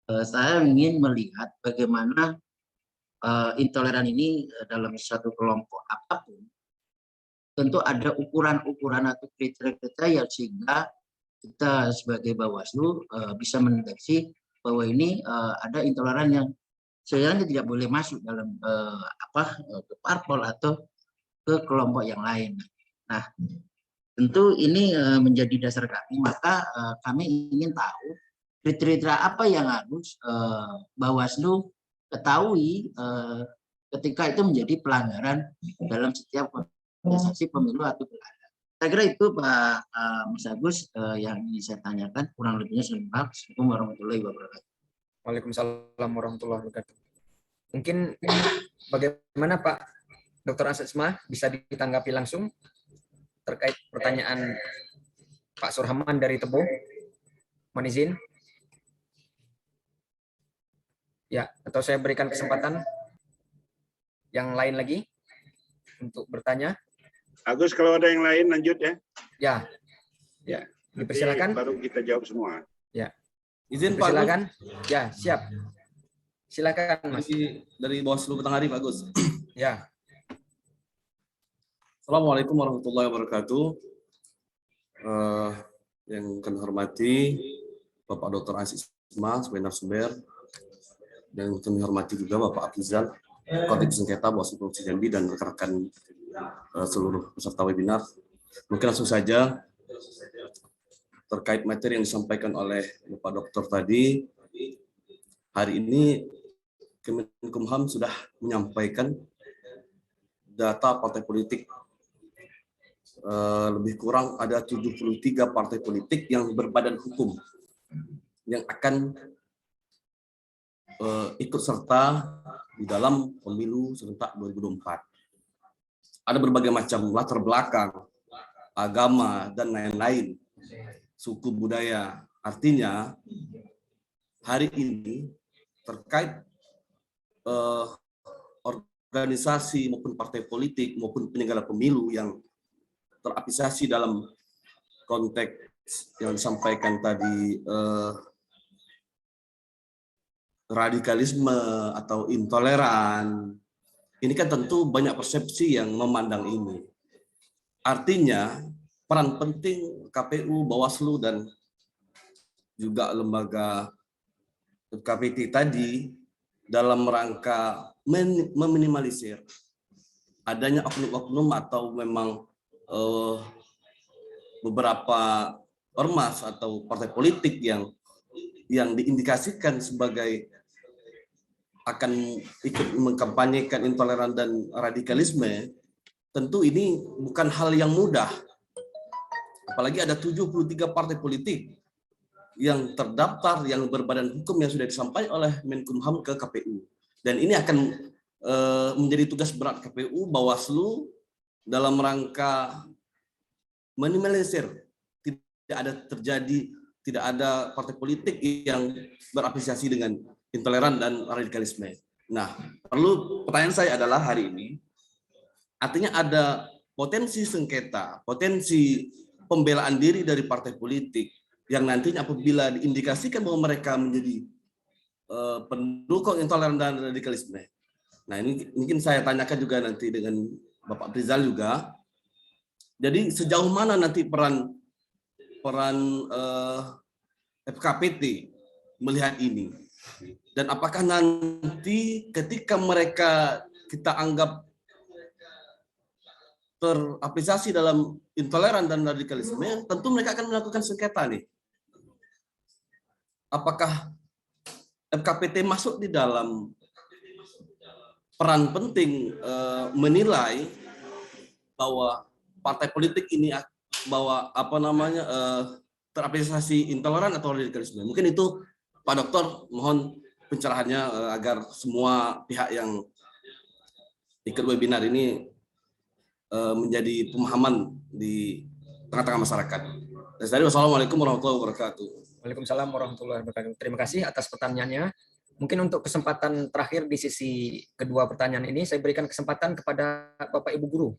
saya ingin melihat bagaimana intoleran ini dalam satu kelompok apapun, tentu ada ukuran-ukuran atau kriteria sehingga kita sebagai Bawaslu bisa mendeteksi bahwa ini ada intoleran yang sebenarnya tidak boleh masuk dalam ke parpol atau ke kelompok yang lain. Nah, tentu ini menjadi dasar kami, maka kami ingin tahu kriteria apa yang harus Bawaslu ketahui ketika itu menjadi pelanggaran dalam setiap kontestasi pemilu atau pilkada. Saya kira itu Pak Mas Agus yang ingin saya tanyakan, kurang lebihnya saya mohon maaf. Assalamualaikum warahmatullahi wabarakatuh. Waalaikumsalam warahmatullahi wabarakatuh. Mungkin bagaimana Pak Dr. Asesma bisa ditanggapi langsung terkait pertanyaan Pak Surhaman dari Tebo. Mohon izin. Ya, atau saya berikan kesempatan yang lain lagi untuk bertanya. Agus, kalau ada yang lain lanjut ya. Ya, ya, dipersilakan. Baru kita jawab semua. Ya, izin Pak. Silakan. Ya, siap. Silakan Mas. Dari Bawaslu Batanghari Pak Agus. Ya. Assalamualaikum warahmatullahi wabarakatuh. Yang kami hormati Bapak Dr. Asisma sebagai narasumber, dan kami hormati juga Bapak Akizal, Kodim Sengketa Bawaslu Provinsi Jambi, dan rekan-rekan seluruh peserta webinar. Mungkin langsung saja terkait materi yang disampaikan oleh Bapak Dokter tadi. Hari ini Kemenkumham sudah menyampaikan data partai politik. Lebih kurang ada 73 partai politik yang berbadan hukum yang akan ikut serta di dalam pemilu serentak 2024. Ada berbagai macam latar belakang, agama, dan lain-lain, suku budaya. Artinya, hari ini terkait organisasi maupun partai politik maupun penyelenggara pemilu yang terafiliasi dalam konteks yang disampaikan tadi, radikalisme atau intoleran, ini kan tentu banyak persepsi yang memandang ini. Artinya peran penting KPU, Bawaslu, dan juga lembaga KPT tadi dalam rangka meminimalisir adanya oknum-oknum atau memang beberapa ormas atau partai politik yang diindikasikan sebagai akan ikut mengkampanyekan intoleran dan radikalisme. Tentu ini bukan hal yang mudah. Apalagi ada 73 partai politik yang terdaftar, yang berbadan hukum yang sudah disampaikan oleh Menkumham ke KPU. Dan ini akan menjadi tugas berat KPU, Bawaslu, dalam rangka minimalisir tidak ada partai politik yang berafiliasi dengan intoleran dan radikalisme. Nah, pertanyaan saya adalah hari ini, artinya ada potensi sengketa, potensi pembelaan diri dari partai politik yang nantinya apabila diindikasikan bahwa mereka menjadi pendukung intoleran dan radikalisme. Nah, ini mungkin saya tanyakan juga nanti dengan Bapak Rizal juga. Jadi sejauh mana nanti peran FKPT melihat ini? Dan apakah nanti ketika mereka kita anggap terapresiasi dalam intoleran dan radikalisme, tentu mereka akan melakukan sengketa nih. Apakah FKPT masuk di dalam peran penting menilai bahwa partai politik ini bahwa terapresiasi intoleran atau radikalisme? Mungkin itu Pak Dokter, mohon pencerahannya agar semua pihak yang ikut webinar ini menjadi pemahaman di tengah-tengah masyarakat. Wassalamualaikum warahmatullahi wabarakatuh. Waalaikumsalam warahmatullahi wabarakatuh. Terima kasih atas pertanyaannya. Mungkin untuk kesempatan terakhir di sisi kedua pertanyaan ini, saya berikan kesempatan kepada Bapak Ibu Guru.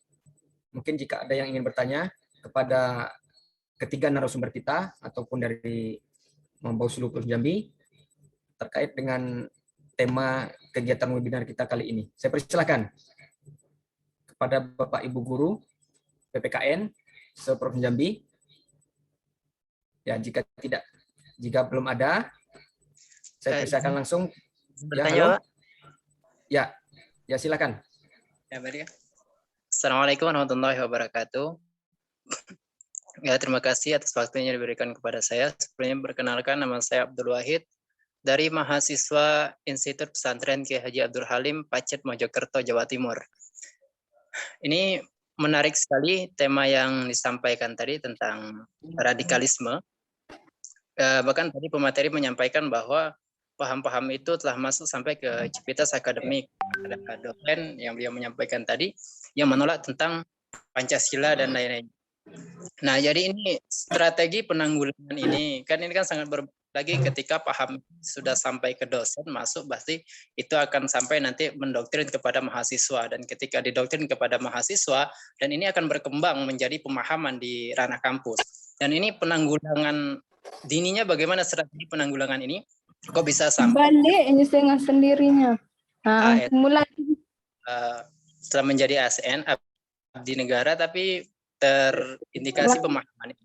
Mungkin jika ada yang ingin bertanya kepada ketiga narasumber kita, ataupun dari Bawaslu Provinsi Jambi, terkait dengan tema kegiatan webinar kita kali ini. Saya persilakan kepada Bapak Ibu Guru PPKN se-Provinsi Jambi. Ya, jika belum ada, saya persilakan langsung. Bertanya, ya, Pak? Ya silakan. Ya, baik ya. Assalamualaikum warahmatullahi wabarakatuh. Ya, terima kasih atas waktunya diberikan kepada saya. Sebelumnya perkenalkan, nama saya Abdul Wahid dari mahasiswa Institut Pesantren Kiai Haji Abdul Halim, Pacet, Mojokerto, Jawa Timur. Ini menarik sekali tema yang disampaikan tadi tentang radikalisme. Bahkan tadi pemateri menyampaikan bahwa paham-paham itu telah masuk sampai ke Civitas Akademik. Ada dosen yang beliau menyampaikan tadi yang menolak tentang Pancasila dan lain-lain. Nah, jadi ini strategi penanggulangan ini kan sangat berbeda lagi ketika paham sudah sampai ke dosen masuk, pasti itu akan sampai nanti mendoktrin kepada mahasiswa, dan ketika didoktrin kepada mahasiswa dan ini akan berkembang menjadi pemahaman di ranah kampus. Dan ini penanggulangan dininya, bagaimana strategi penanggulangan ini? Kok bisa sampai balik ini setengah sendirinya. Mulai setelah menjadi ASN abdi negara tapi terindikasi pemahaman.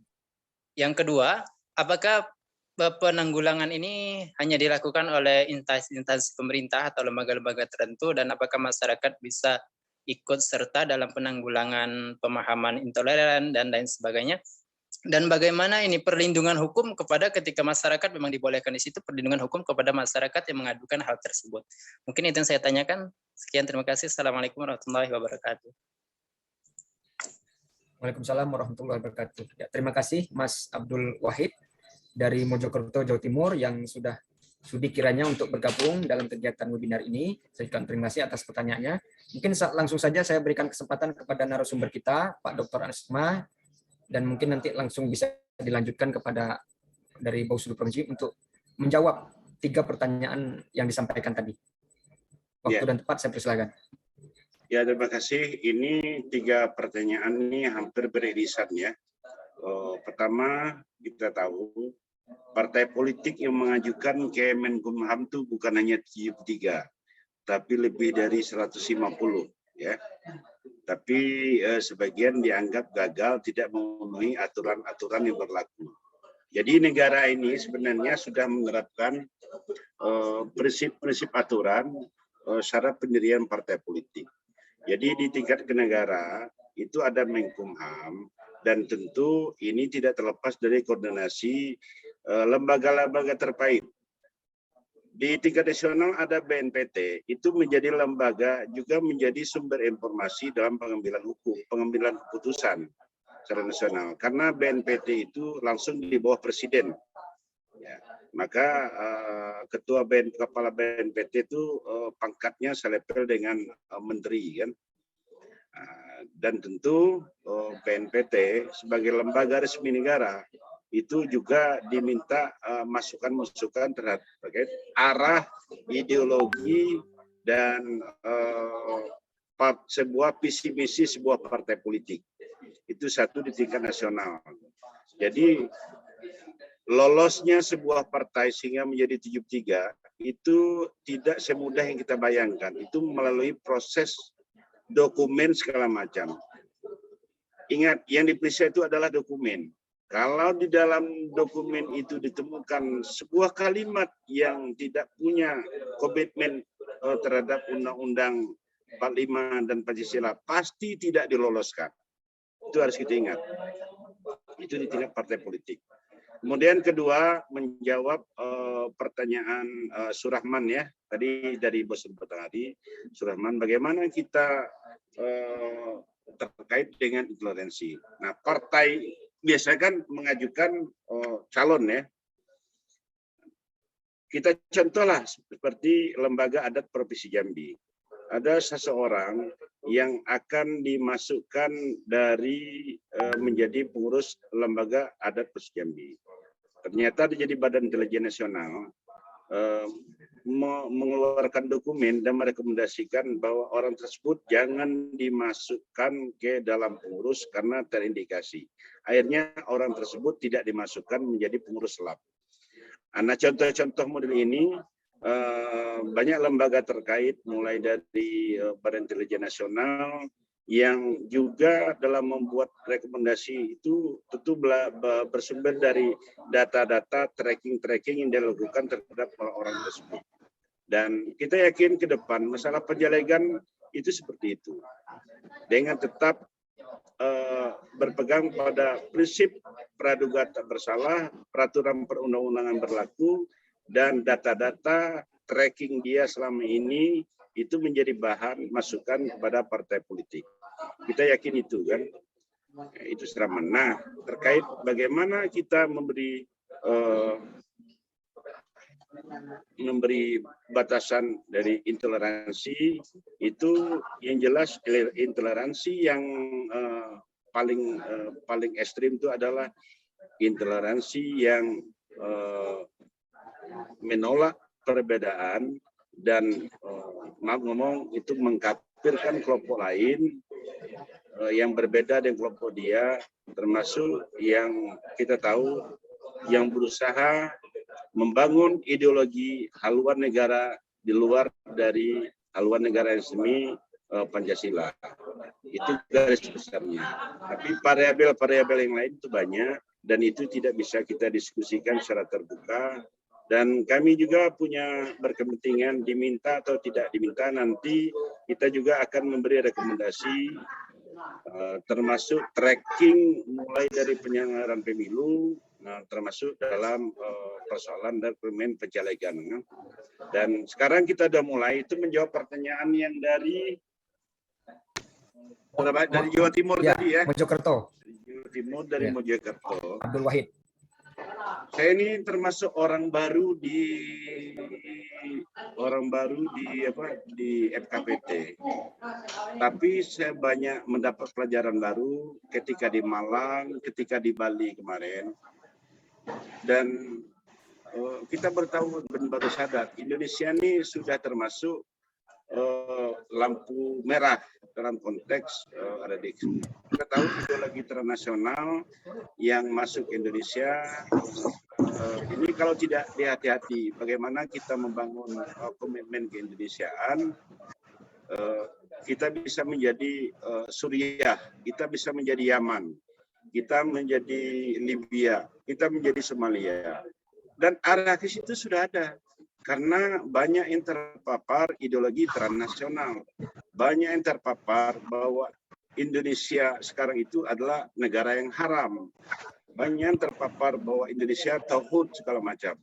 Yang kedua, apakah penanggulangan ini hanya dilakukan oleh instansi pemerintah atau lembaga-lembaga tertentu, dan apakah masyarakat bisa ikut serta dalam penanggulangan pemahaman intoleran dan lain sebagainya? Dan bagaimana ini perlindungan hukum kepada ketika masyarakat memang dibolehkan di situ, perlindungan hukum kepada masyarakat yang mengadukan hal tersebut. Mungkin itu yang saya tanyakan. Sekian, terima kasih. Assalamualaikum warahmatullahi wabarakatuh. Waalaikumsalam warahmatullahi wabarakatuh. Ya, terima kasih Mas Abdul Wahid dari Mojokerto, Jawa Timur yang sudah sudi kiranya untuk bergabung dalam kegiatan webinar ini. Saya terima kasih atas pertanyaannya. Mungkin langsung saja saya berikan kesempatan kepada narasumber kita, Pak Dr. Asma, dan mungkin nanti langsung bisa dilanjutkan kepada dari Bawaslu Provinsi untuk menjawab 3 pertanyaan yang disampaikan tadi. Waktu dan tempat saya persilakan. Ya, terima kasih. Ini 3 pertanyaan ini hampir beririsan ya. Pertama, kita tahu partai politik yang mengajukan ke Menkumham itu bukan hanya 73, tapi lebih dari 150 ya. Tapi sebagian dianggap gagal tidak memenuhi aturan-aturan yang berlaku. Jadi negara ini sebenarnya sudah menerapkan prinsip-prinsip aturan syarat pendirian partai politik. Jadi di tingkat kenegara itu ada Menkumham, dan tentu ini tidak terlepas dari koordinasi lembaga-lembaga terkait. Di tingkat nasional ada BNPT, itu menjadi lembaga juga menjadi sumber informasi dalam pengambilan hukum, pengambilan keputusan secara nasional. Karena BNPT itu langsung di bawah presiden. Ya, maka kepala BNPT itu pangkatnya selepel dengan menteri kan. Dan tentu BNPT sebagai lembaga resmi negara itu juga diminta masukan-masukan terhadap arah ideologi dan sebuah visi misi sebuah partai politik. Itu satu di tingkat nasional. Jadi lolosnya sebuah partai sehingga menjadi 73 itu tidak semudah yang kita bayangkan. Itu melalui proses dokumen segala macam. Ingat, yang diperiksa itu adalah dokumen. Kalau di dalam dokumen itu ditemukan sebuah kalimat yang tidak punya komitmen terhadap Undang-Undang 45 dan Pancasila, pasti tidak diloloskan. Itu harus kita ingat. Itu di tingkat partai politik. Kemudian kedua, menjawab pertanyaan Surahman ya, tadi dari Bos tadi, Surahman, bagaimana kita terkait dengan intoleransi. Nah, partai biasanya kan mengajukan calon ya. Kita contohlah seperti Lembaga Adat Provinsi Jambi. Ada seseorang yang akan dimasukkan dari menjadi pengurus Lembaga Adat Provinsi Jambi. Ternyata dia jadi Badan Intelijen Nasional, mengeluarkan dokumen dan merekomendasikan bahwa orang tersebut jangan dimasukkan ke dalam pengurus karena terindikasi. Akhirnya orang tersebut tidak dimasukkan menjadi pengurus LAP. Nah, contoh-contoh model ini banyak lembaga terkait mulai dari Badan Intelijen Nasional yang juga dalam membuat rekomendasi itu tentu bersumber dari data-data tracking yang dilakukan terhadap orang tersebut. Dan kita yakin ke depan masalah penjalegan itu seperti itu. Dengan tetap berpegang pada prinsip praduga tak bersalah, peraturan perundang-undangan berlaku, dan data-data tracking dia selama ini itu menjadi bahan masukan kepada partai politik. Kita yakin itu kan, itu Surahman. Nah, terkait bagaimana kita memberi batasan dari intoleransi, itu yang jelas intoleransi yang paling ekstrim itu adalah intoleransi yang menolak perbedaan dan maaf ngomong itu mengkafirkan kelompok lain yang berbeda dengan kelompok dia, termasuk yang kita tahu yang berusaha membangun ideologi haluan negara di luar dari haluan negara resmi Pancasila. Itu garis besarnya. Tapi variabel-variabel yang lain itu banyak dan itu tidak bisa kita diskusikan secara terbuka. Dan kami juga punya berkepentingan diminta atau tidak diminta, nanti kita juga akan memberi rekomendasi termasuk tracking mulai dari penyelenggaraan pemilu, termasuk dalam persoalan dan permen pencalegan. Dan sekarang kita sudah mulai itu menjawab pertanyaan yang dari Jawa Timur ya, tadi ya. Mojokerto. Jawa Timur dari Mojokerto. Abdul Wahid. Saya ini termasuk orang baru di FKPT. Tapi saya banyak mendapat pelajaran baru ketika di Malang, ketika di Bali kemarin. Dan kita baru sadar Indonesia ini sudah termasuk lampu merah dalam konteks kita tahu ideologi internasional yang masuk ke Indonesia. Ini kalau tidak dihati-hati, bagaimana kita membangun komitmen keindonesiaan, kita bisa menjadi Suriah, kita bisa menjadi Yaman, kita menjadi Libya, kita menjadi Somalia, dan arah ke situ sudah ada. Karena banyak yang terpapar ideologi transnasional, banyak yang terpapar bahwa Indonesia sekarang itu adalah negara yang haram, banyak yang terpapar bahwa Indonesia tauhid segala macam,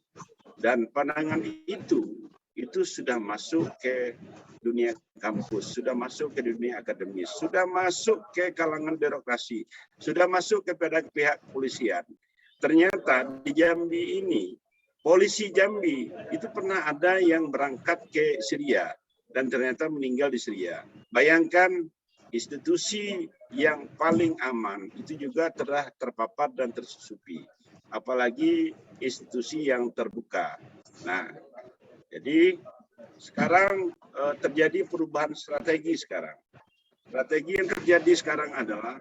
dan pandangan itu sudah masuk ke dunia kampus, sudah masuk ke dunia akademis, sudah masuk ke kalangan birokrasi, sudah masuk kepada pihak kepolisian. Ternyata di Jambi ini polisi Jambi itu pernah ada yang berangkat ke Syria dan ternyata meninggal di Syria. Bayangkan institusi yang paling aman itu juga telah terpapar dan tersusupi. Apalagi institusi yang terbuka. Nah, jadi sekarang terjadi perubahan strategi sekarang. Strategi yang terjadi sekarang adalah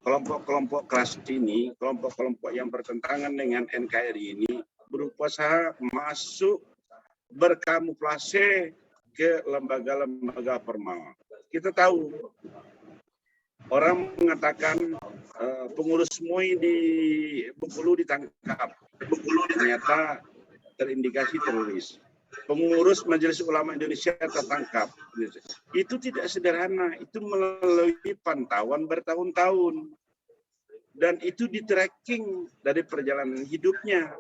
kelompok-kelompok kelas ini, kelompok-kelompok yang bertentangan dengan NKRI ini berusaha masuk berkamuflase ke lembaga-lembaga formal. Kita tahu orang mengatakan pengurus MUI di Bengkulu ditangkap, ternyata terindikasi teroris. Pengurus Majelis Ulama Indonesia tertangkap. Itu tidak sederhana, itu melalui pantauan bertahun-tahun. Dan itu di-tracking dari perjalanan hidupnya.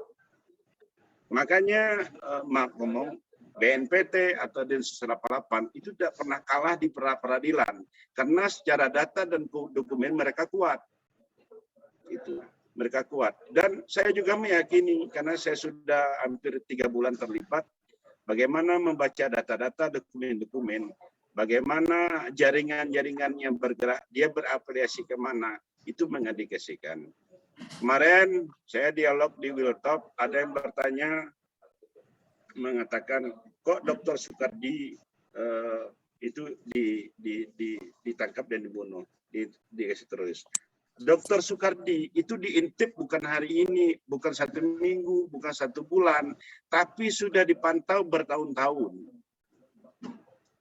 Makanya, maaf ngomong, BNPT atau Densus 88 itu tidak pernah kalah di peradilan. Karena secara data dan dokumen mereka kuat. Itu. Mereka kuat. Dan saya juga meyakini, karena saya sudah hampir 3 bulan terlibat, bagaimana membaca data-data, dokumen-dokumen, bagaimana jaringan-jaringan yang bergerak, dia berafiliasi kemana, itu mengindikasikan. Kemarin saya dialog di Wiltop, ada yang bertanya, mengatakan, kok Dr. Soekardi itu ditangkap dan dibunuh, dikasih teroris. Dr. Soekardi itu diintip bukan hari ini, bukan 1 minggu, bukan 1 bulan, tapi sudah dipantau bertahun-tahun.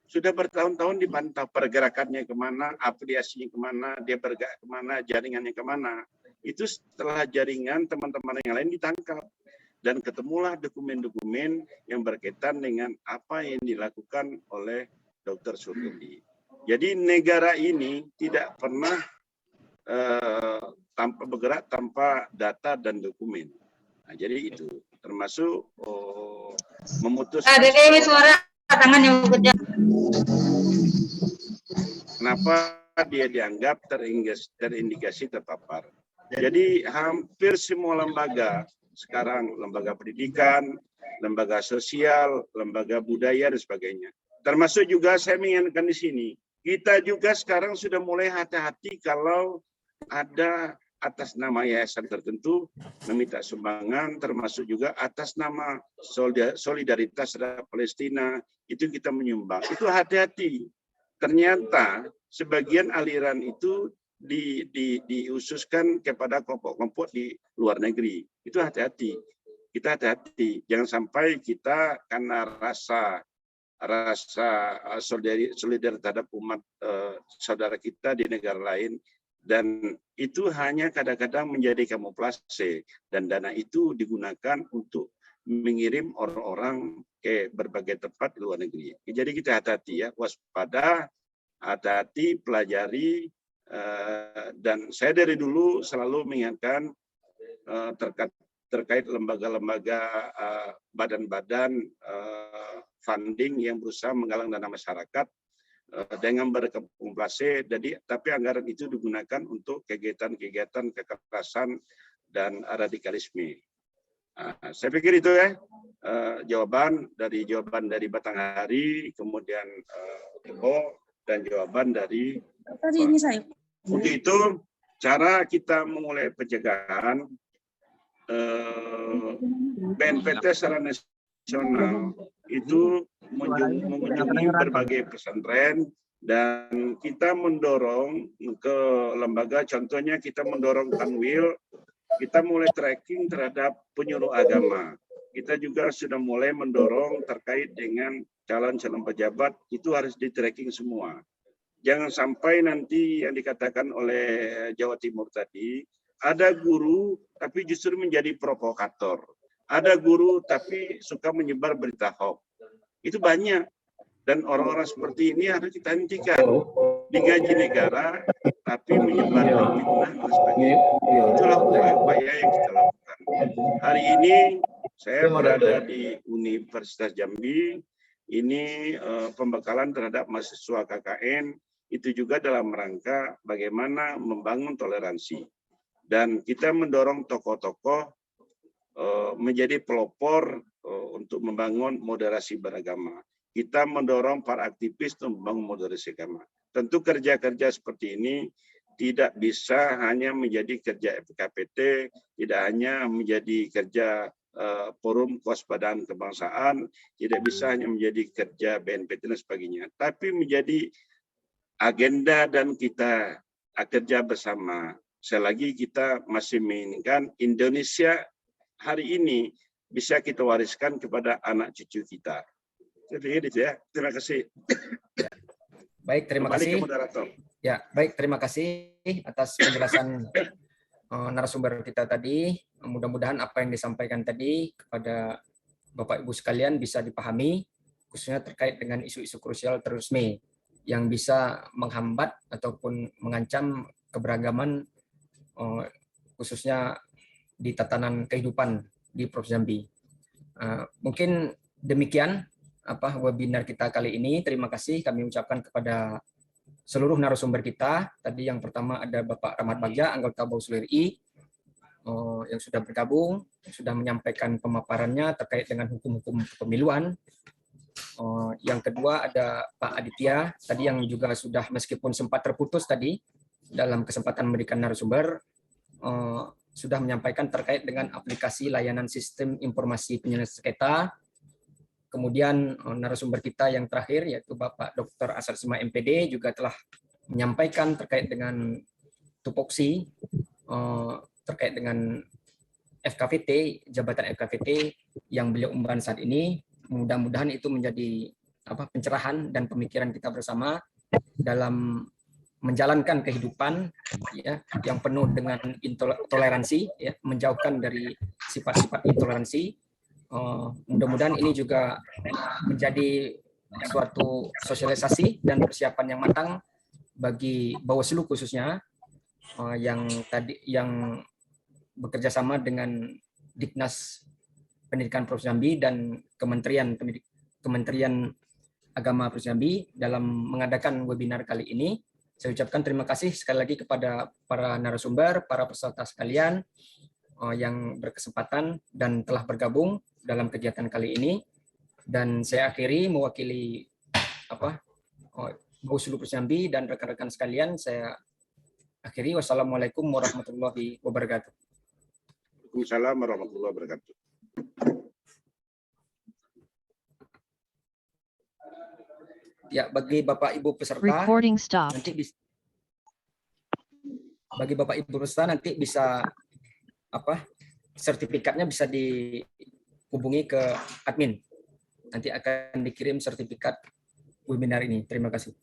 Sudah bertahun-tahun dipantau pergerakannya kemana, afiliasinya kemana, dia bergerak kemana, jaringannya kemana. Itu setelah jaringan teman-teman yang lain ditangkap. Dan ketemulah dokumen-dokumen yang berkaitan dengan apa yang dilakukan oleh Dr. Soekardi. Jadi negara ini tidak pernah tanpa bergerak tanpa data dan dokumen. Nah, jadi itu termasuk memutuskan. Ada suara tangan yang bekerja. Kenapa dia dianggap terindikasi terpapar? Jadi hampir semua lembaga sekarang, lembaga pendidikan, lembaga sosial, lembaga budaya dan sebagainya. Termasuk juga saya mengingatkan di sini, kita juga sekarang sudah mulai hati-hati kalau ada atas nama yayasan tertentu meminta sumbangan, termasuk juga atas nama solidaritas terhadap Palestina, itu kita menyumbang. Itu hati-hati. Ternyata sebagian aliran itu diususkan kepada kelompok-kelompok di luar negeri. Itu hati-hati. Kita hati-hati. Jangan sampai kita karena rasa solidaritas terhadap umat saudara kita di negara lain, dan itu hanya kadang-kadang menjadi kamuflase, dan dana itu digunakan untuk mengirim orang-orang ke berbagai tempat di luar negeri. Jadi kita hati-hati ya, waspada, hati-hati, pelajari, dan saya dari dulu selalu mengingatkan terkait lembaga-lembaga, badan-badan funding yang berusaha menggalang dana masyarakat dengan berkamuflase, tapi anggaran itu digunakan untuk kegiatan-kegiatan kekerasan dan radikalisme. Saya pikir itu ya jawaban dari Batanghari, kemudian Tebo, dan jawaban dari untuk itu cara kita memulai pencegahan. BNPT secara nasional itu mengunjungi berbagai pesantren, dan kita mendorong ke lembaga, contohnya kita mendorong Kanwil, kita mulai tracking terhadap penyuluh agama. Kita juga sudah mulai mendorong terkait dengan calon-calon pejabat, itu harus di-tracking semua. Jangan sampai nanti yang dikatakan oleh Jawa Timur tadi, ada guru tapi justru menjadi provokator. Ada guru tapi suka menyebar berita hoax. Itu banyak. Dan orang-orang seperti ini harus kita hentikan. Digaji negara tapi menyebar fitnah dan sebagainya. Itulah upaya-upaya yang kita lakukan. Hari ini saya berada di Universitas Jambi. Ini pembekalan terhadap mahasiswa KKN. Itu juga dalam rangka bagaimana membangun toleransi. Dan kita mendorong tokoh-tokoh menjadi pelopor untuk membangun moderasi beragama. Kita mendorong para aktivis untuk membangun moderasi agama. Tentu kerja-kerja seperti ini tidak bisa hanya menjadi kerja FKPT, tidak hanya menjadi kerja forum kewaspadaan kebangsaan tidak bisa hanya menjadi kerja BNPT dan sebagainya, tapi menjadi agenda dan kita kerja bersama. Selagi kita masih menginginkan Indonesia hari ini bisa kita wariskan kepada anak cucu kita. Saya pikir itu ya. Terima kasih. Baik, terima Kembali kasih. ke moderator. Ya, baik, terima kasih atas penjelasan narasumber kita tadi. Mudah-mudahan apa yang disampaikan tadi kepada Bapak Ibu sekalian bisa dipahami, khususnya terkait dengan isu-isu krusial terorisme yang bisa menghambat ataupun mengancam keberagaman khususnya di tatanan kehidupan di Provinsi Jambi. Mungkin demikian webinar kita kali ini. Terima kasih kami ucapkan kepada seluruh narasumber kita. Tadi yang pertama ada Bapak Rahmat Bagja, anggota Bawaslu RI, yang sudah bergabung, yang sudah menyampaikan pemaparannya terkait dengan hukum-hukum kepemiluan. Yang kedua ada Pak Aditya, tadi yang juga sudah meskipun sempat terputus tadi dalam kesempatan memberikan narasumber, sudah menyampaikan terkait dengan aplikasi layanan sistem informasi penyelesaian sengketa. Kemudian narasumber kita yang terakhir yaitu Bapak Dr. Asar Sima MPD juga telah menyampaikan terkait dengan tupoksi terkait dengan FKVT, jabatan FKVT yang beliau emban saat ini. Mudah-mudahan itu menjadi pencerahan dan pemikiran kita bersama dalam menjalankan kehidupan ya yang penuh dengan toleransi ya, menjauhkan dari sifat-sifat intoleransi. Mudah-mudahan ini juga menjadi suatu sosialisasi dan persiapan yang matang bagi Bawaslu khususnya yang bekerja sama dengan Diknas Pendidikan Provinsi Jambi dan Kementerian Agama Provinsi Jambi dalam mengadakan webinar kali ini. Saya ucapkan terima kasih sekali lagi kepada para narasumber, para peserta sekalian yang berkesempatan dan telah bergabung dalam kegiatan kali ini. Dan saya akhiri mewakili Bawaslu Provinsi Jambi dan rekan-rekan sekalian, saya akhiri. Wassalamualaikum warahmatullahi wabarakatuh. Waalaikumsalam warahmatullahi wabarakatuh. Ya, bagi Bapak Ibu peserta Recording stop. nanti nanti bisa sertifikatnya bisa dihubungi ke admin. Nanti akan dikirim sertifikat webinar ini. Terima kasih.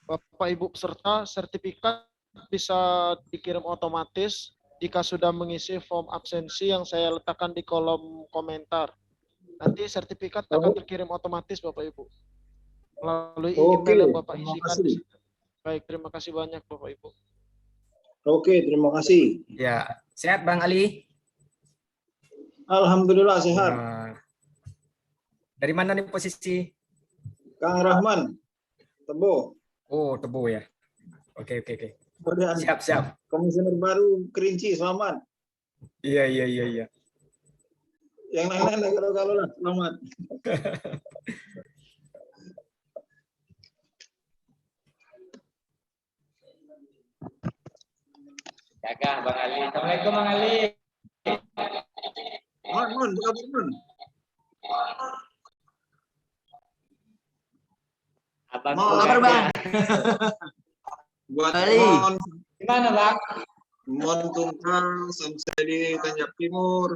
Bapak Ibu peserta, sertifikat bisa dikirim otomatis jika sudah mengisi form absensi yang saya letakkan di kolom komentar. Nanti sertifikat akan terkirim otomatis Bapak Ibu melalui email yang Bapak isikan di situ. Baik, terima kasih banyak Bapak Ibu. Oke, terima kasih. Ya, sehat Bang Ali? Alhamdulillah sehat. Dari mana nih posisi? Kang Rahman, Tebo. Oh, Tebo ya. Oke. Perdana. Siap. Komisioner baru Kerinci, selamat. Iya. Yang lain-lain kalau lah, selamat. Jaga Bang Ali. Assalamualaikum Bang Ali. Mon, buka Mon. Abang kabar Bang? Buat Mon. Gimana Bang? Mon Tungkal, sampai di Tanjab Timur.